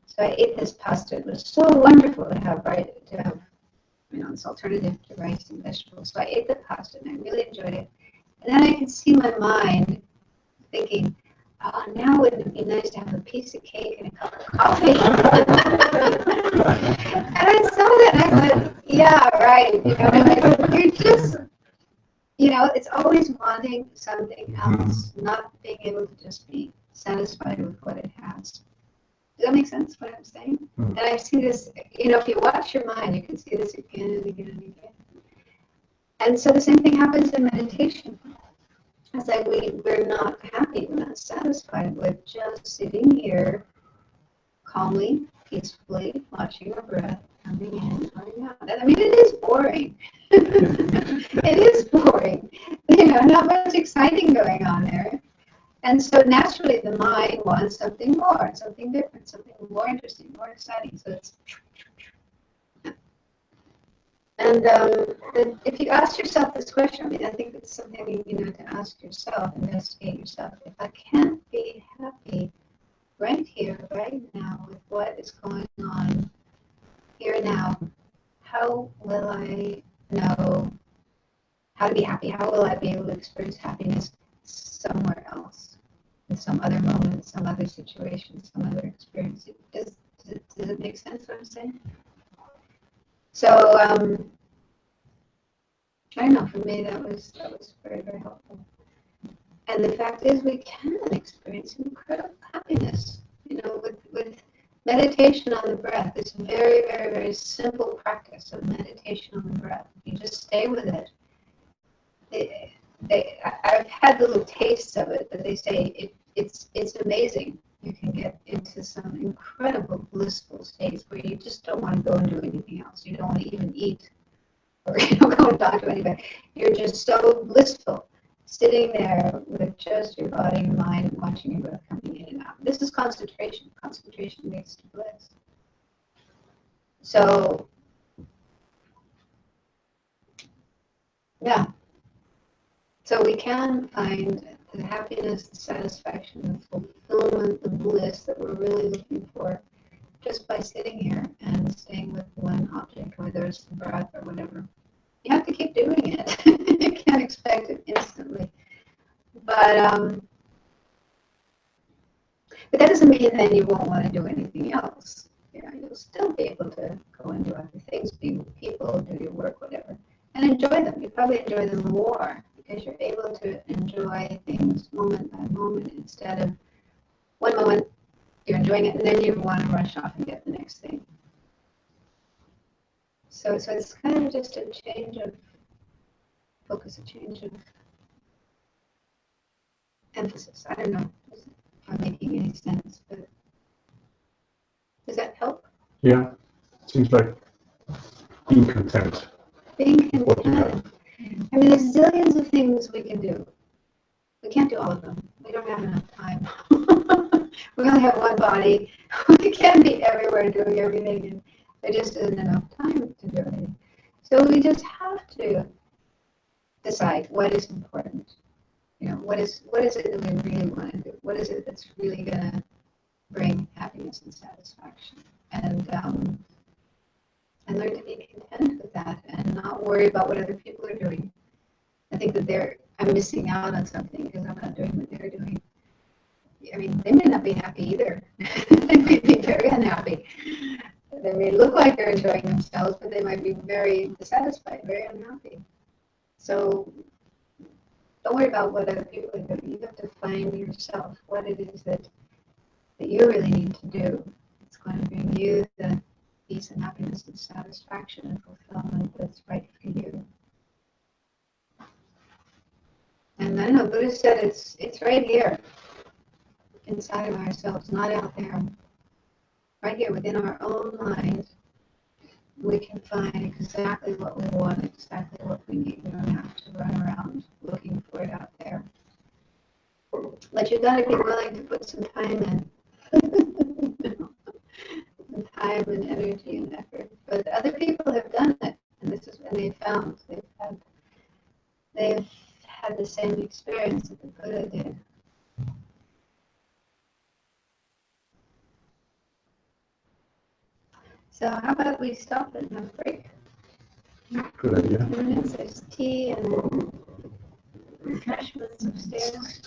Speaker 1: So I ate this pasta. It was so wonderful to have, this alternative to rice and vegetables. So I ate the pasta, and I really enjoyed it. And then I could see my mind thinking, oh, now wouldn't it be nice to have a piece of cake and a cup of coffee? And I saw that, and I thought, yeah, right. You're just, it's always wanting something else, not being able to just be satisfied with what it has. Does that make sense, what I'm saying? And I see this, if you watch your mind, you can see this again and again and again. And so the same thing happens in meditation. It's like we're not happy, we're not satisfied with just sitting here calmly, peacefully, watching our breath coming in, coming out. I mean, it is boring. It is boring. Not much exciting going on there. And so naturally the mind wants something more, something different, something more interesting, more exciting. So it's... And if you ask yourself this question, I think it's something to ask yourself, investigate yourself. If I can't be happy right here, right now, with what is going on here now, how will I know how to be happy? How will I be able to experience happiness somewhere else, in some other moment, some other situation, some other experience? Does it make sense what I'm saying? So I don't know. For me, that was very, very helpful. And the fact is, we can experience incredible happiness. With meditation on the breath. It's a very, very, very simple practice of meditation on the breath. You just stay with it. I've had little tastes of it, but they say it's amazing. You can get into some incredible blissful states where you just don't want to go and do anything else. You don't want to even eat or go and talk to anybody. You're just so blissful, sitting there with just your body and mind and watching your breath coming in and out. This is concentration. Concentration leads to bliss. So, yeah. So we can find the happiness, the satisfaction, the fulfillment, the bliss that we're really looking for just by sitting here and staying with one object, whether it's the breath or whatever. You have to keep doing it. You can't expect it instantly. But that doesn't mean then you won't want to do anything else. You'll still be able to go and do other things, be with people, do your work, whatever, and enjoy them. You probably enjoy them more because you're able to enjoy things moment by moment instead of one moment you're enjoying it and then you want to rush off and get the next thing. So it's kind of just a change of focus, a change of emphasis. I don't know if I'm making any sense, but does that help?
Speaker 2: Yeah, seems like being content.
Speaker 1: Being content. I mean, there's zillions of things we can do. We can't do all of them. We don't have enough time. We only have one body. We can't be everywhere doing everything, and there just isn't enough time to do everything. So we just have to decide what is important. What is it that we really want to do? What is it that's really going to bring happiness and satisfaction? And learn to be content with that and not worry about what other people are doing. I think that I'm missing out on something because I'm not doing what they're doing. I mean, they may not be happy either. They may be very unhappy. They may look like they're enjoying themselves, but they might be very dissatisfied, very unhappy. So don't worry about what other people are doing. You have to find yourself what it is that you really need to do. It's going to bring you the peace and happiness and satisfaction and fulfillment that's right for you. And I know Buddha said it's right here, inside of ourselves, not out there. Right here within our own mind, we can find exactly what we want, exactly what we need. We don't have to run around looking for it out there. But you got to be willing to put some time in. Some time and energy and effort. But other people have done it, and this is what they found. They've had the same experience that the Buddha did. So how about we stop and have a break?
Speaker 2: Good idea.
Speaker 1: 2 minutes, there's tea and refreshments upstairs.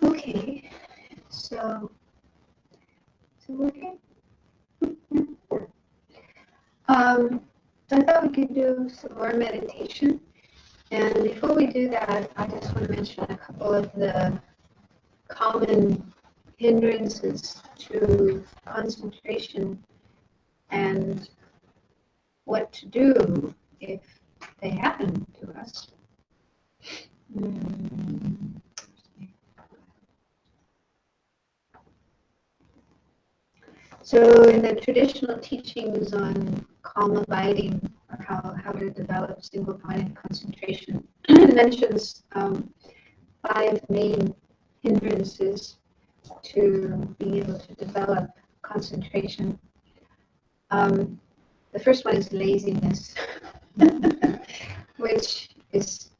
Speaker 1: Okay, so working. So I thought we could do some more meditation. And before we do that, I just want to mention a couple of the common hindrances to concentration and what to do if they happen to us. So in the traditional teachings on calm abiding, or how to develop single-pointed concentration, it mentions 5 main hindrances to being able to develop concentration. The first one is laziness, which is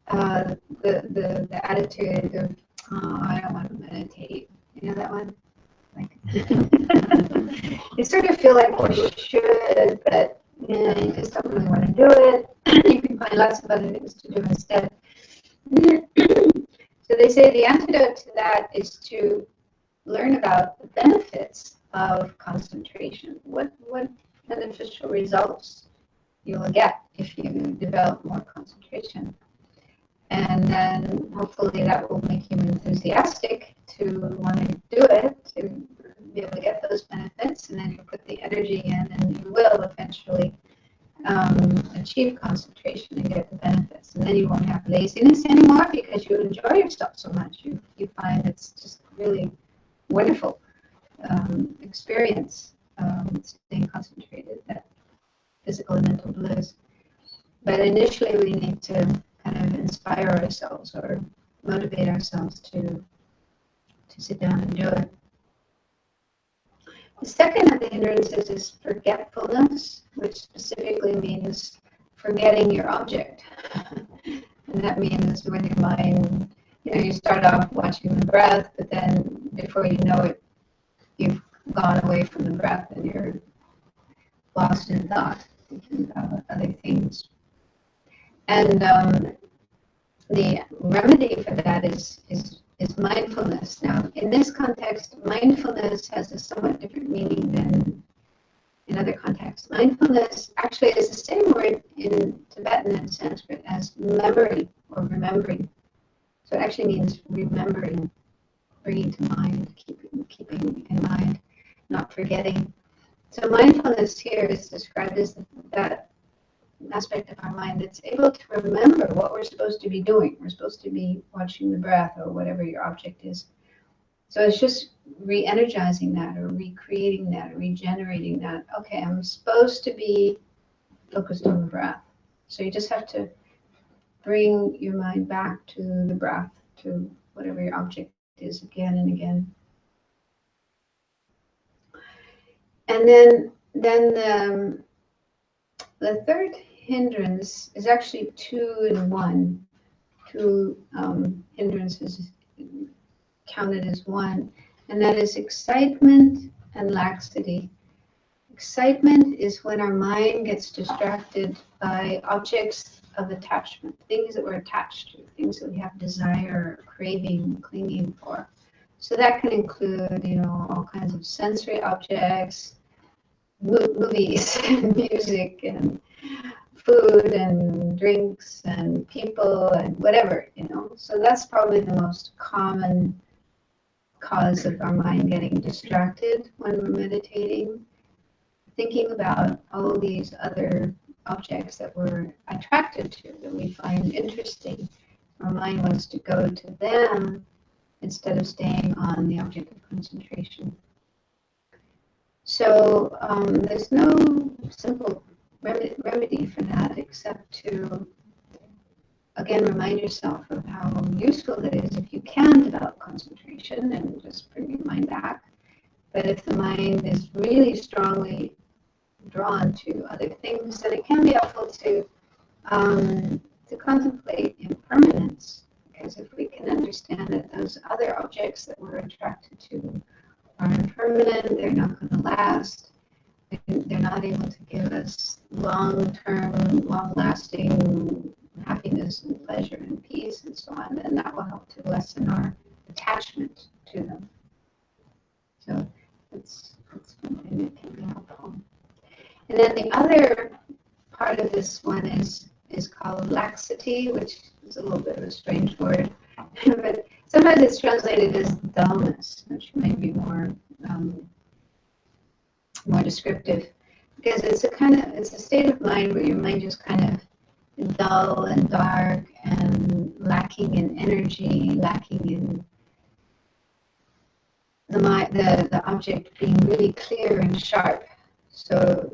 Speaker 1: the attitude of, oh, I don't want to meditate. You know that one? Like, you sort of feel like you should, but you just don't really want to do it. You can find lots of other things to do instead. So they say the antidote to that is to learn about the benefits of concentration. What beneficial results you will get if you develop more concentration. And then hopefully that will make you enthusiastic to want to do it, to be able to get those benefits, and then you put the energy in and you will eventually achieve concentration and get the benefits. And then you won't have laziness anymore because you enjoy yourself so much. You find it's just really wonderful experience staying concentrated, that physical and mental bliss. But initially we need to kind of inspire ourselves or motivate ourselves to sit down and do it. The second of the hindrances is forgetfulness, which specifically means forgetting your object. And that means when your mind, you start off watching the breath, but then before you know it, you've gone away from the breath and you're lost in thought, thinking about other things. And the remedy for that is mindfulness. Now, in this context, mindfulness has a somewhat different meaning than in other contexts. Mindfulness actually is the same word in Tibetan and Sanskrit as memory or remembering. So it actually means remembering, bringing to mind, keeping in mind, not forgetting. So mindfulness here is described as that aspect of our mind that's able to remember what we're supposed to be doing. We're supposed to be watching the breath or whatever your object is. So it's just re-energizing that or recreating that or regenerating that. Okay, I'm supposed to be focused on the breath. So you just have to bring your mind back to the breath, to whatever your object is again and again. And then the third hindrance is actually 2 in 1. 2 hindrances counted as 1, and that is excitement and laxity. Excitement is when our mind gets distracted by objects of attachment, things that we're attached to, things that we have desire, craving, clinging for. So that can include, all kinds of sensory objects, movies, and music, and food, and drinks, and people, and whatever, So that's probably the most common cause of our mind getting distracted when we're meditating. Thinking about all these other objects that we're attracted to, that we find interesting. Our mind wants to go to them instead of staying on the object of concentration. So there's no simple remedy for that except to, again, remind yourself of how useful it is if you can develop concentration and just bring your mind back. But if the mind is really strongly drawn to other things, then it can be helpful to contemplate impermanence. Because if we can understand that those other objects that we're attracted to are impermanent, they're not going to last, they're they're not able to give us long-term, long-lasting happiness and pleasure and peace and so on, then that will help to lessen our attachment to them. So that's something that can be helpful. And then the other part of this one is called laxity, which is a little bit of a strange word, but sometimes it's translated as dullness, which may be more descriptive, because it's a state of mind where your mind just kind of dull and dark and lacking in energy, lacking in the object being really clear and sharp. So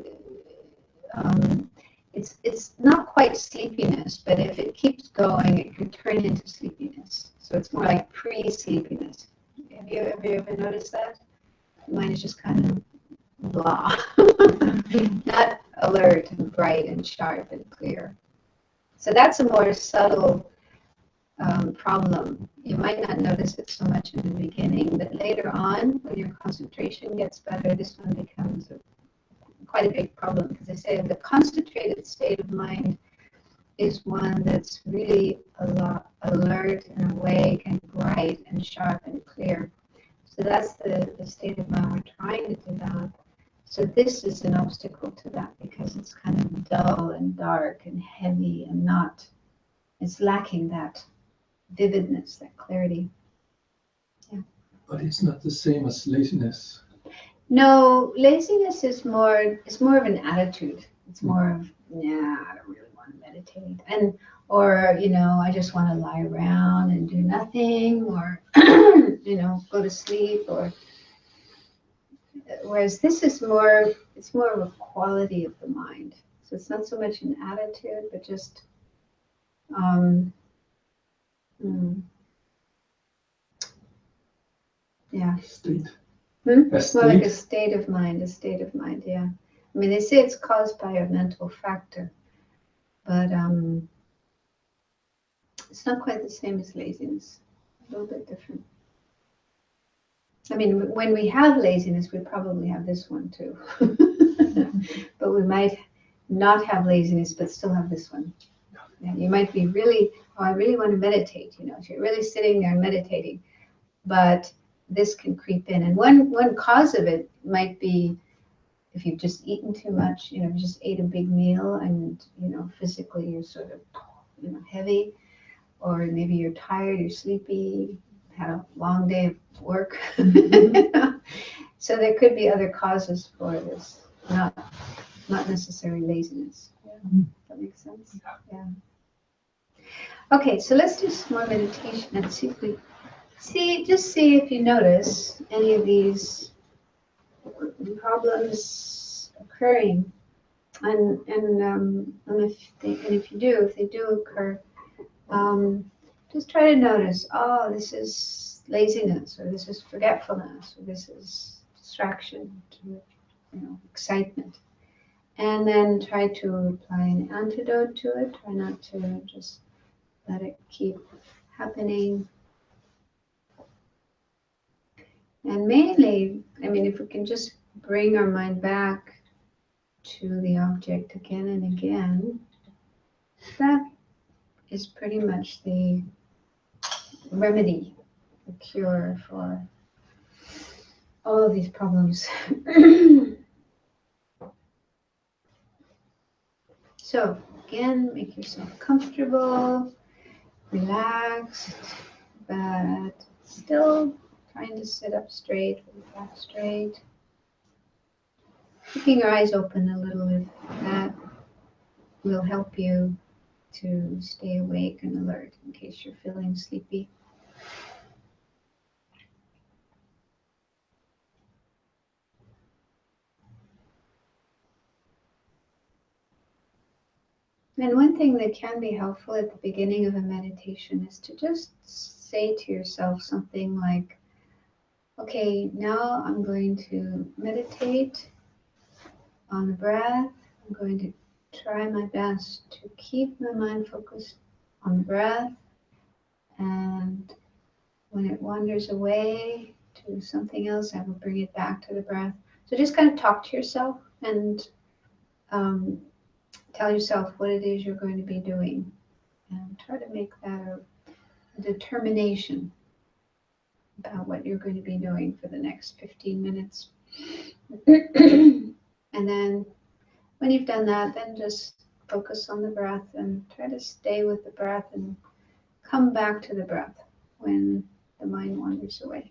Speaker 1: it's not quite sleepiness, but if it keeps going, it could turn into sleepiness. So it's more like pre-sleepiness. Have you ever noticed that? The mind is just kind of blah, not alert and bright and sharp and clear. So that's a more subtle problem. You might not notice it so much in the beginning, but later on, when your concentration gets better, this one becomes quite a big problem, because I say the concentrated state of mind is one that's really a lot alert and awake and bright and sharp and clear. So that's the state of mind we're trying to develop. So this is an obstacle to that, because it's kind of dull and dark and heavy and it's lacking that vividness, that clarity. Yeah.
Speaker 3: But it's not the same as laziness.
Speaker 1: No, laziness is more of an attitude. It's more of, I don't really want to meditate. Or, I just want to lie around and do nothing, or, go to sleep, whereas this is it's more of a quality of the mind. So it's not so much an attitude, but just, yeah.
Speaker 3: State.
Speaker 1: It's more like a state of mind, yeah. I mean, they say it's caused by a mental factor, but it's not quite the same as laziness. A little bit different. I mean, when we have laziness, we probably have this one too. But we might not have laziness, but still have this one. And you might be I really want to meditate, so you're really sitting there and meditating, but this can creep in. And one cause of it might be if you've just eaten too much, you just ate a big meal and, physically you're sort of, heavy, or maybe you're tired, you're sleepy, had a long day of work. So there could be other causes for this, not necessarily laziness. Yeah. Does that make sense? Yeah. Okay, so let's do some more meditation and see if you notice any of these problems occurring, and if they do occur, just try to notice. Oh, this is laziness, or this is forgetfulness, or this is distraction, excitement, and then try to apply an antidote to it. Try not to just let it keep happening. And mainly, if we can just bring our mind back to the object again and again, that is pretty much the remedy, the cure for all of these problems. So, again, make yourself comfortable, relaxed, but still trying to sit up straight, with your back straight. Keeping your eyes open a little bit, that will help you to stay awake and alert in case you're feeling sleepy. And one thing that can be helpful at the beginning of a meditation is to just say to yourself something like, okay, now I'm going to meditate on the breath. I'm going to try my best to keep my mind focused on the breath. And when it wanders away to something else, I will bring it back to the breath. So just kind of talk to yourself and tell yourself what it is you're going to be doing, and try to make that a determination about what you're going to be doing for the next 15 minutes. And then when you've done that, then just focus on the breath and try to stay with the breath and come back to the breath when the mind wanders away.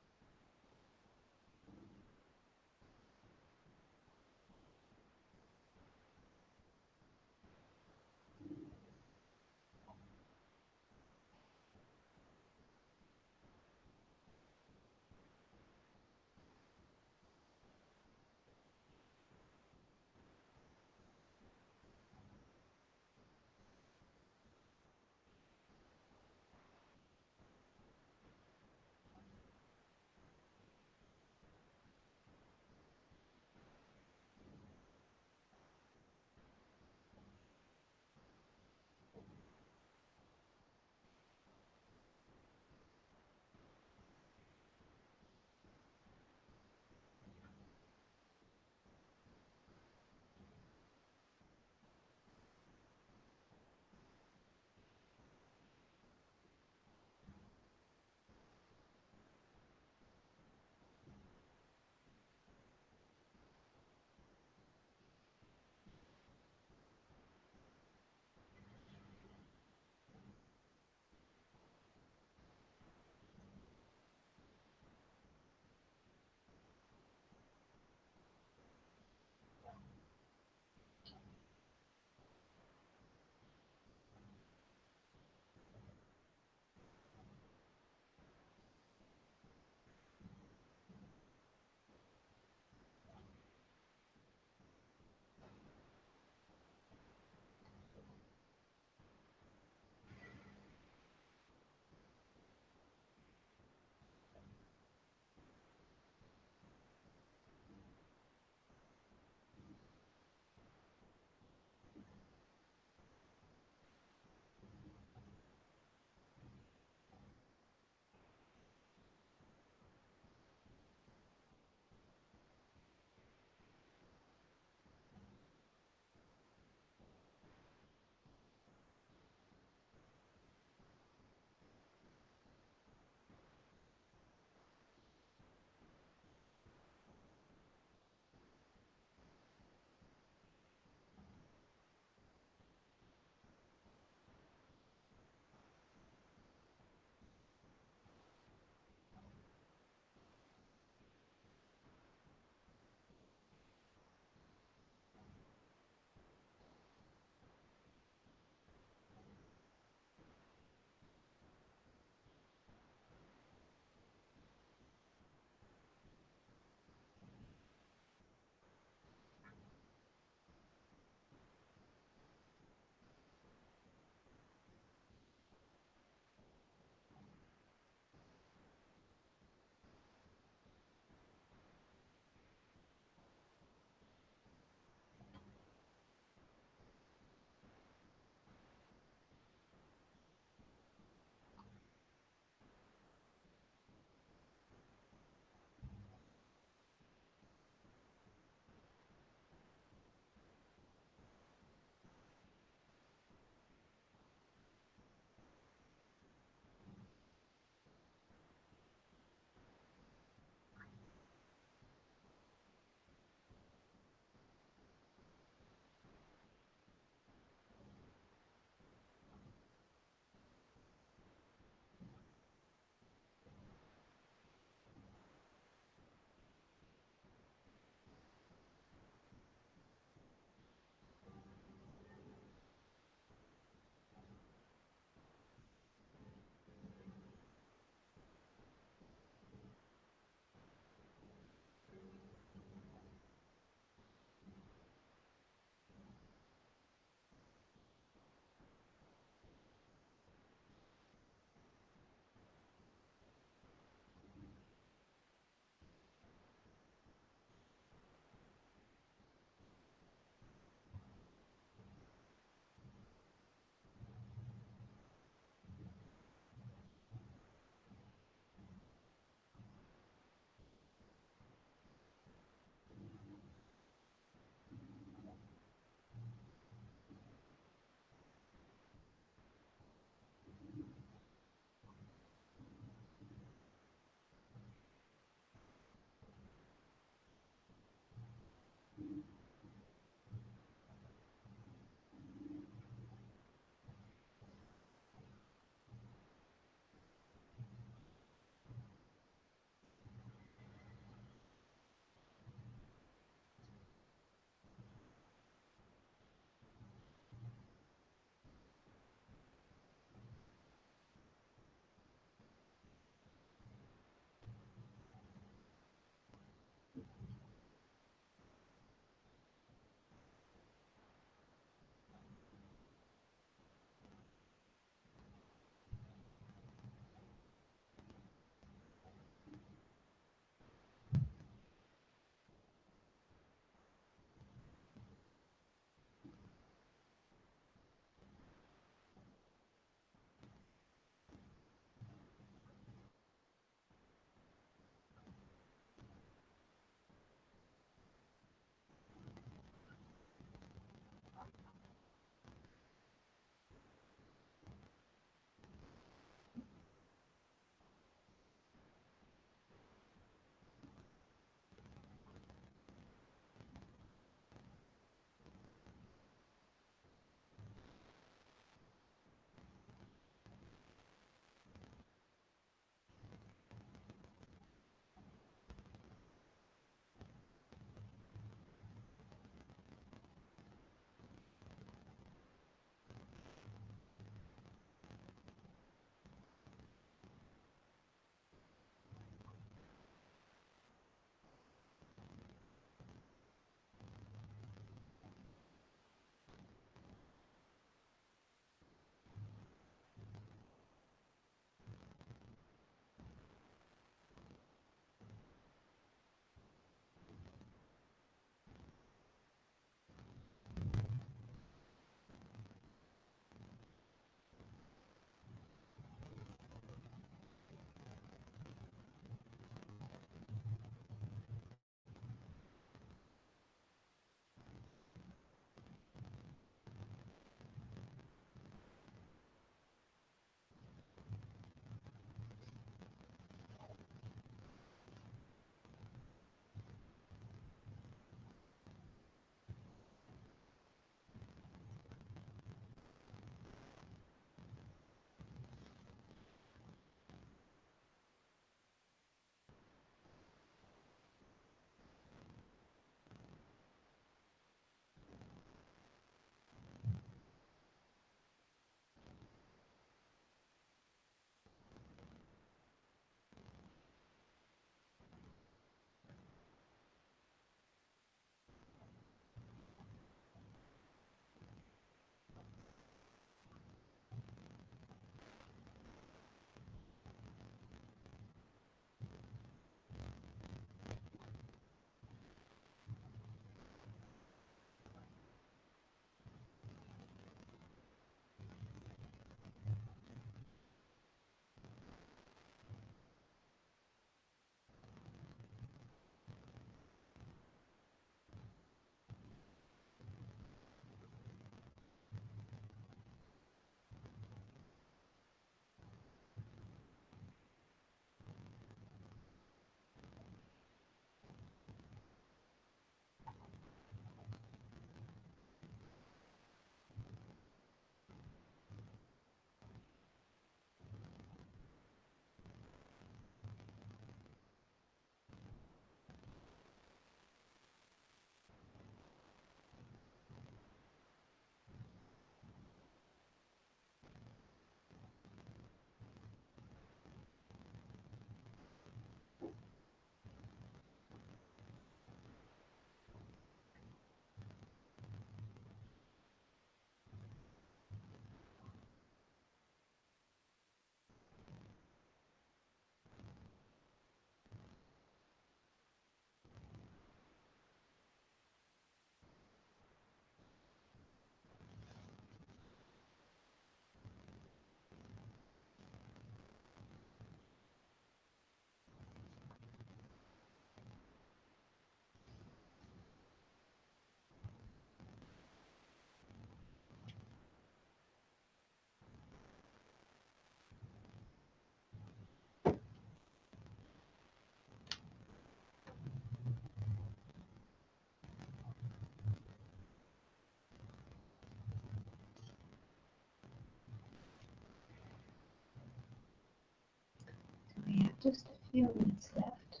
Speaker 1: just a few minutes left.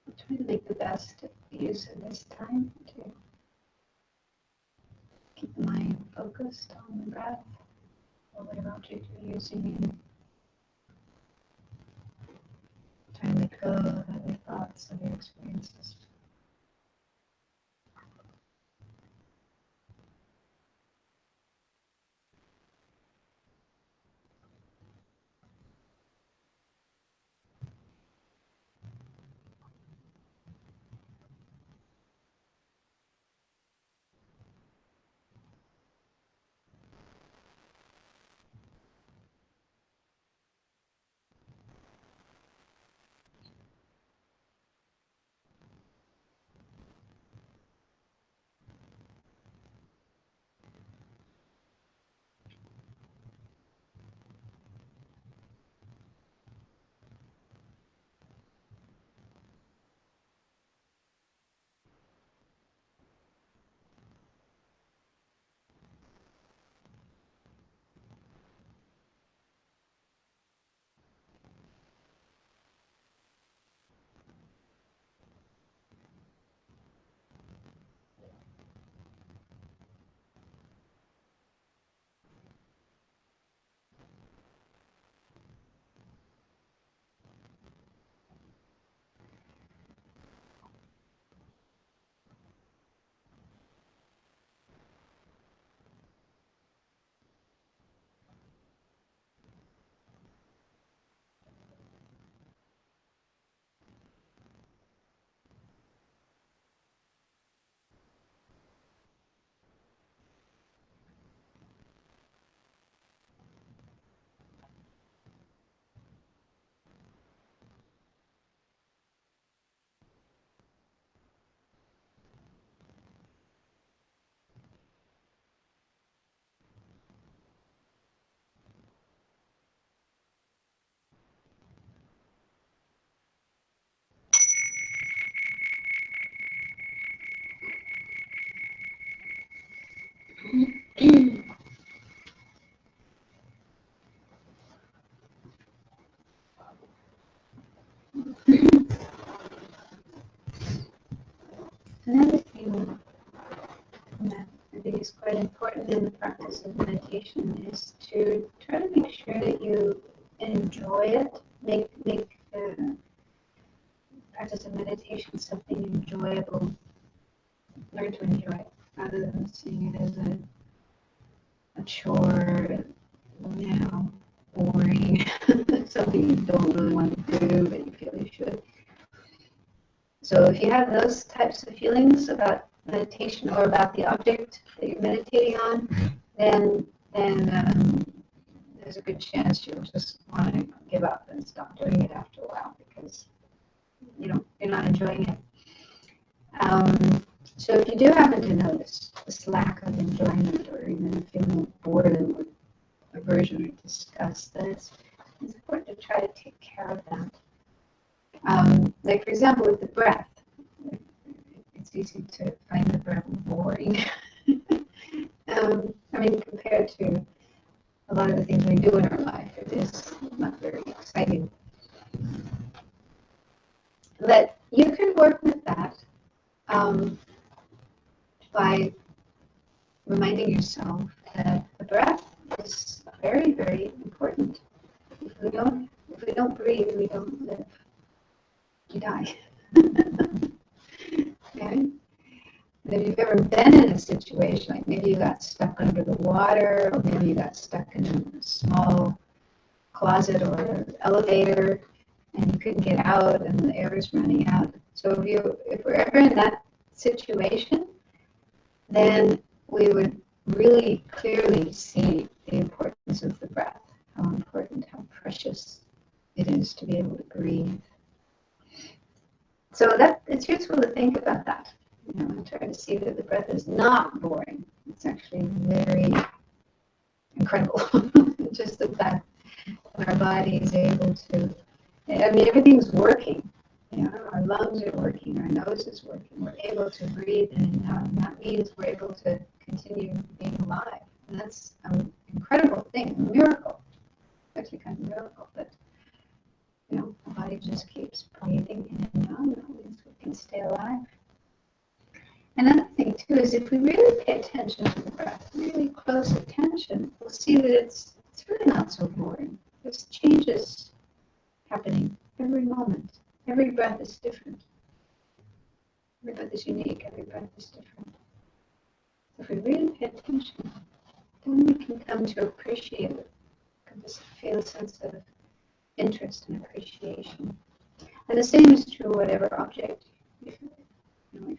Speaker 1: I'm trying to make the best use of this time to keep the mind focused on the breath or whatever object you're using, and try to let go of other thoughts, other experiences. Another thing that I think is quite important in the practice of meditation is to try to make sure that you enjoy it. Make the practice of meditation something enjoyable. Learn to enjoy it rather than seeing it as a chore, boring, something you don't really want to do but you feel you should. So if you have those types of feelings about meditation or about the object that you're meditating on, then there's a good chance you'll just want to give up and stop doing it after a while because you're not enjoying it. So if you do happen to notice this lack of enjoyment or even a feeling of boredom or aversion or disgust, then it's important to try to take care of that. Like for example, with the breath, it's easy to find the breath boring. Compared to a lot of the things we do in our life, it is not very exciting. But you can work with that by reminding yourself that the breath is very, very important. If we don't breathe, we don't live. You die. Okay? If you've ever been in a situation, like maybe you got stuck under the water, or maybe you got stuck in a small closet or an elevator, and you couldn't get out, and the air is running out. So if we're ever in that situation, then we would really clearly see the importance of the breath, how important, how precious it is to be able to breathe. So it's useful to think about that. And try to see that the breath is not boring. It's actually very incredible. Just the fact that our body is able to, everything's working. Our lungs are working, our nose is working. We're able to breathe in and out, and that means we're able to continue being alive. And that's an incredible thing, a miracle. It's actually kind of a miracle that, the body just keeps breathing in and out. That means we can stay alive. Another thing too is if we really pay attention to the breath, really close attention, we'll see that it's really not so boring. There's changes happening every moment. Every breath is different. Every breath is unique. Every breath is different. So if we really pay attention, then we can come to appreciate it. Can just feel a sense of interest and appreciation. And the same is true whatever object. If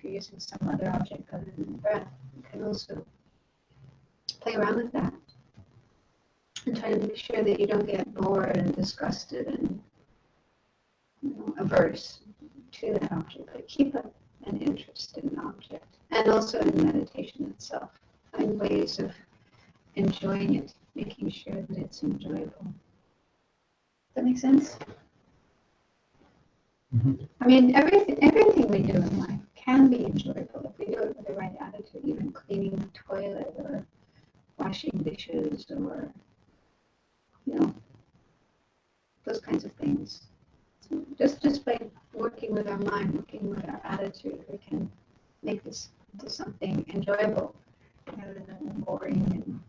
Speaker 1: you're using some other object other than the breath, you can also play around with that and try to make sure that you don't get bored and disgusted and averse to that object, but keep an interest in the object and also in meditation itself. Find ways of enjoying it, making sure that it's enjoyable. Does that make sense?
Speaker 2: Mm-hmm.
Speaker 1: I mean, everything we do in life can be enjoyable if we do it with the right attitude, even cleaning the toilet or washing dishes or, those kinds of things. So just by working with our mind, working with our attitude, we can make this into something enjoyable rather than boring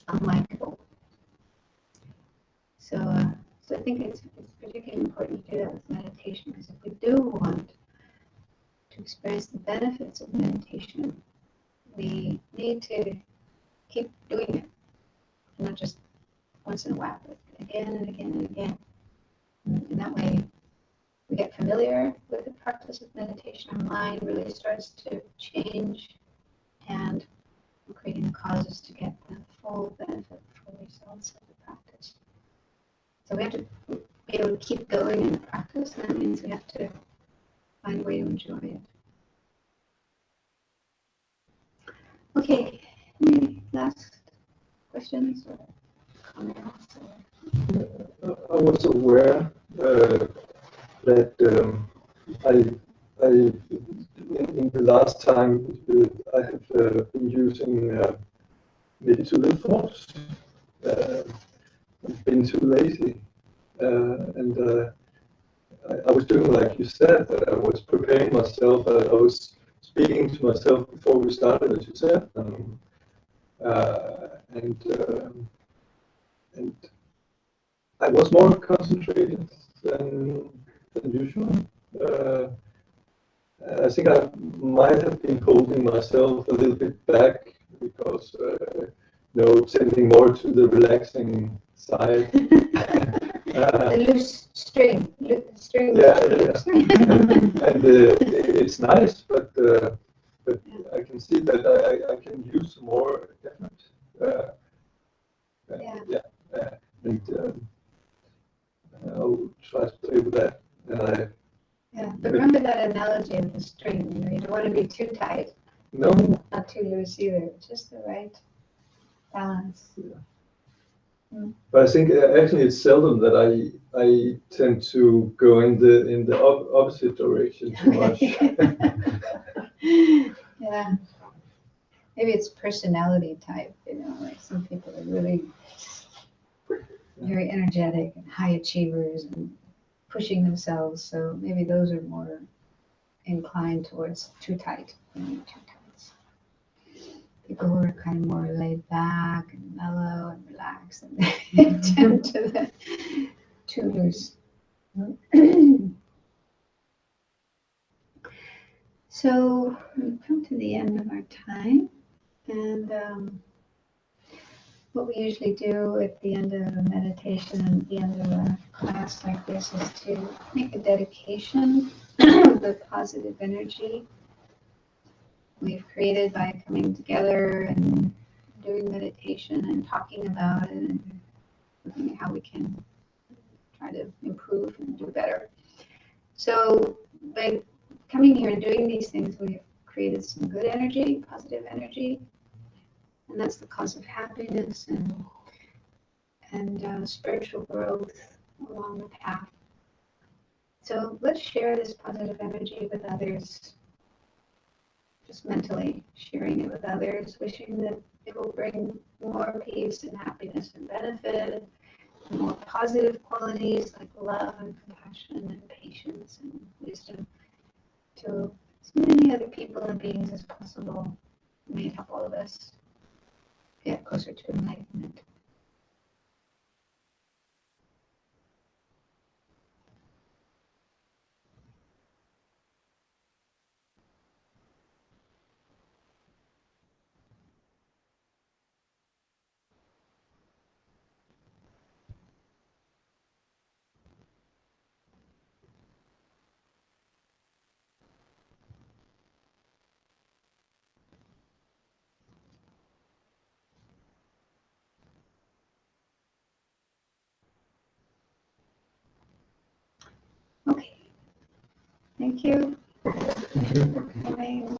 Speaker 1: and unlikable. So I think it's particularly important to do that with meditation, because if we do want to experience the benefits of meditation, we need to keep doing it, not just once in a while, but again and again and again. And that way, we get familiar with the practice of meditation. Our mind really starts to change, and we're creating the causes to get the full benefit, full results of the practice. So we have to be able to keep going in the practice, and that means we have to find a way to enjoy it. Okay, any last questions or comments?
Speaker 3: I was aware that in the last time I have been using maybe too little force. I've been too lazy, and I was doing like you said. That I was preparing myself. I was speaking to myself before we started, as you said, and I was more concentrated than usual. I think I might have been holding myself a little bit back because, tending more to the relaxing side.
Speaker 1: The loose string.
Speaker 3: Yeah. And it's nice, but I can see that I can use more effort. And I'll try to play with that.
Speaker 1: But remember that analogy of the string. You don't want to be too tight.
Speaker 3: No.
Speaker 1: Not too loose either. Just the right balance.
Speaker 3: Yeah. But I think actually it's seldom that I tend to go in the opposite direction too much.
Speaker 1: Yeah. Maybe it's personality type. Like some people are really very energetic and high achievers and pushing themselves. So maybe those are more inclined towards too tight. Too tight. People who are kind of more laid back and mellow and relaxed, and they tend to the too loose. So we've come to the end of our time, and what we usually do at the end of a meditation and at the end of a class like this is to make a dedication of the positive energy we've created by coming together and doing meditation and talking about it and looking at how we can try to improve and do better. So by coming here and doing these things, we've created some good energy, positive energy, and that's the cause of happiness and spiritual growth along the path. So let's share this positive energy with others, just mentally sharing it with others, wishing that it will bring more peace and happiness and benefit more positive qualities like love and compassion and patience and wisdom to as many other people and beings as possible. May help all of us get closer to enlightenment. Okay. Thank you for coming.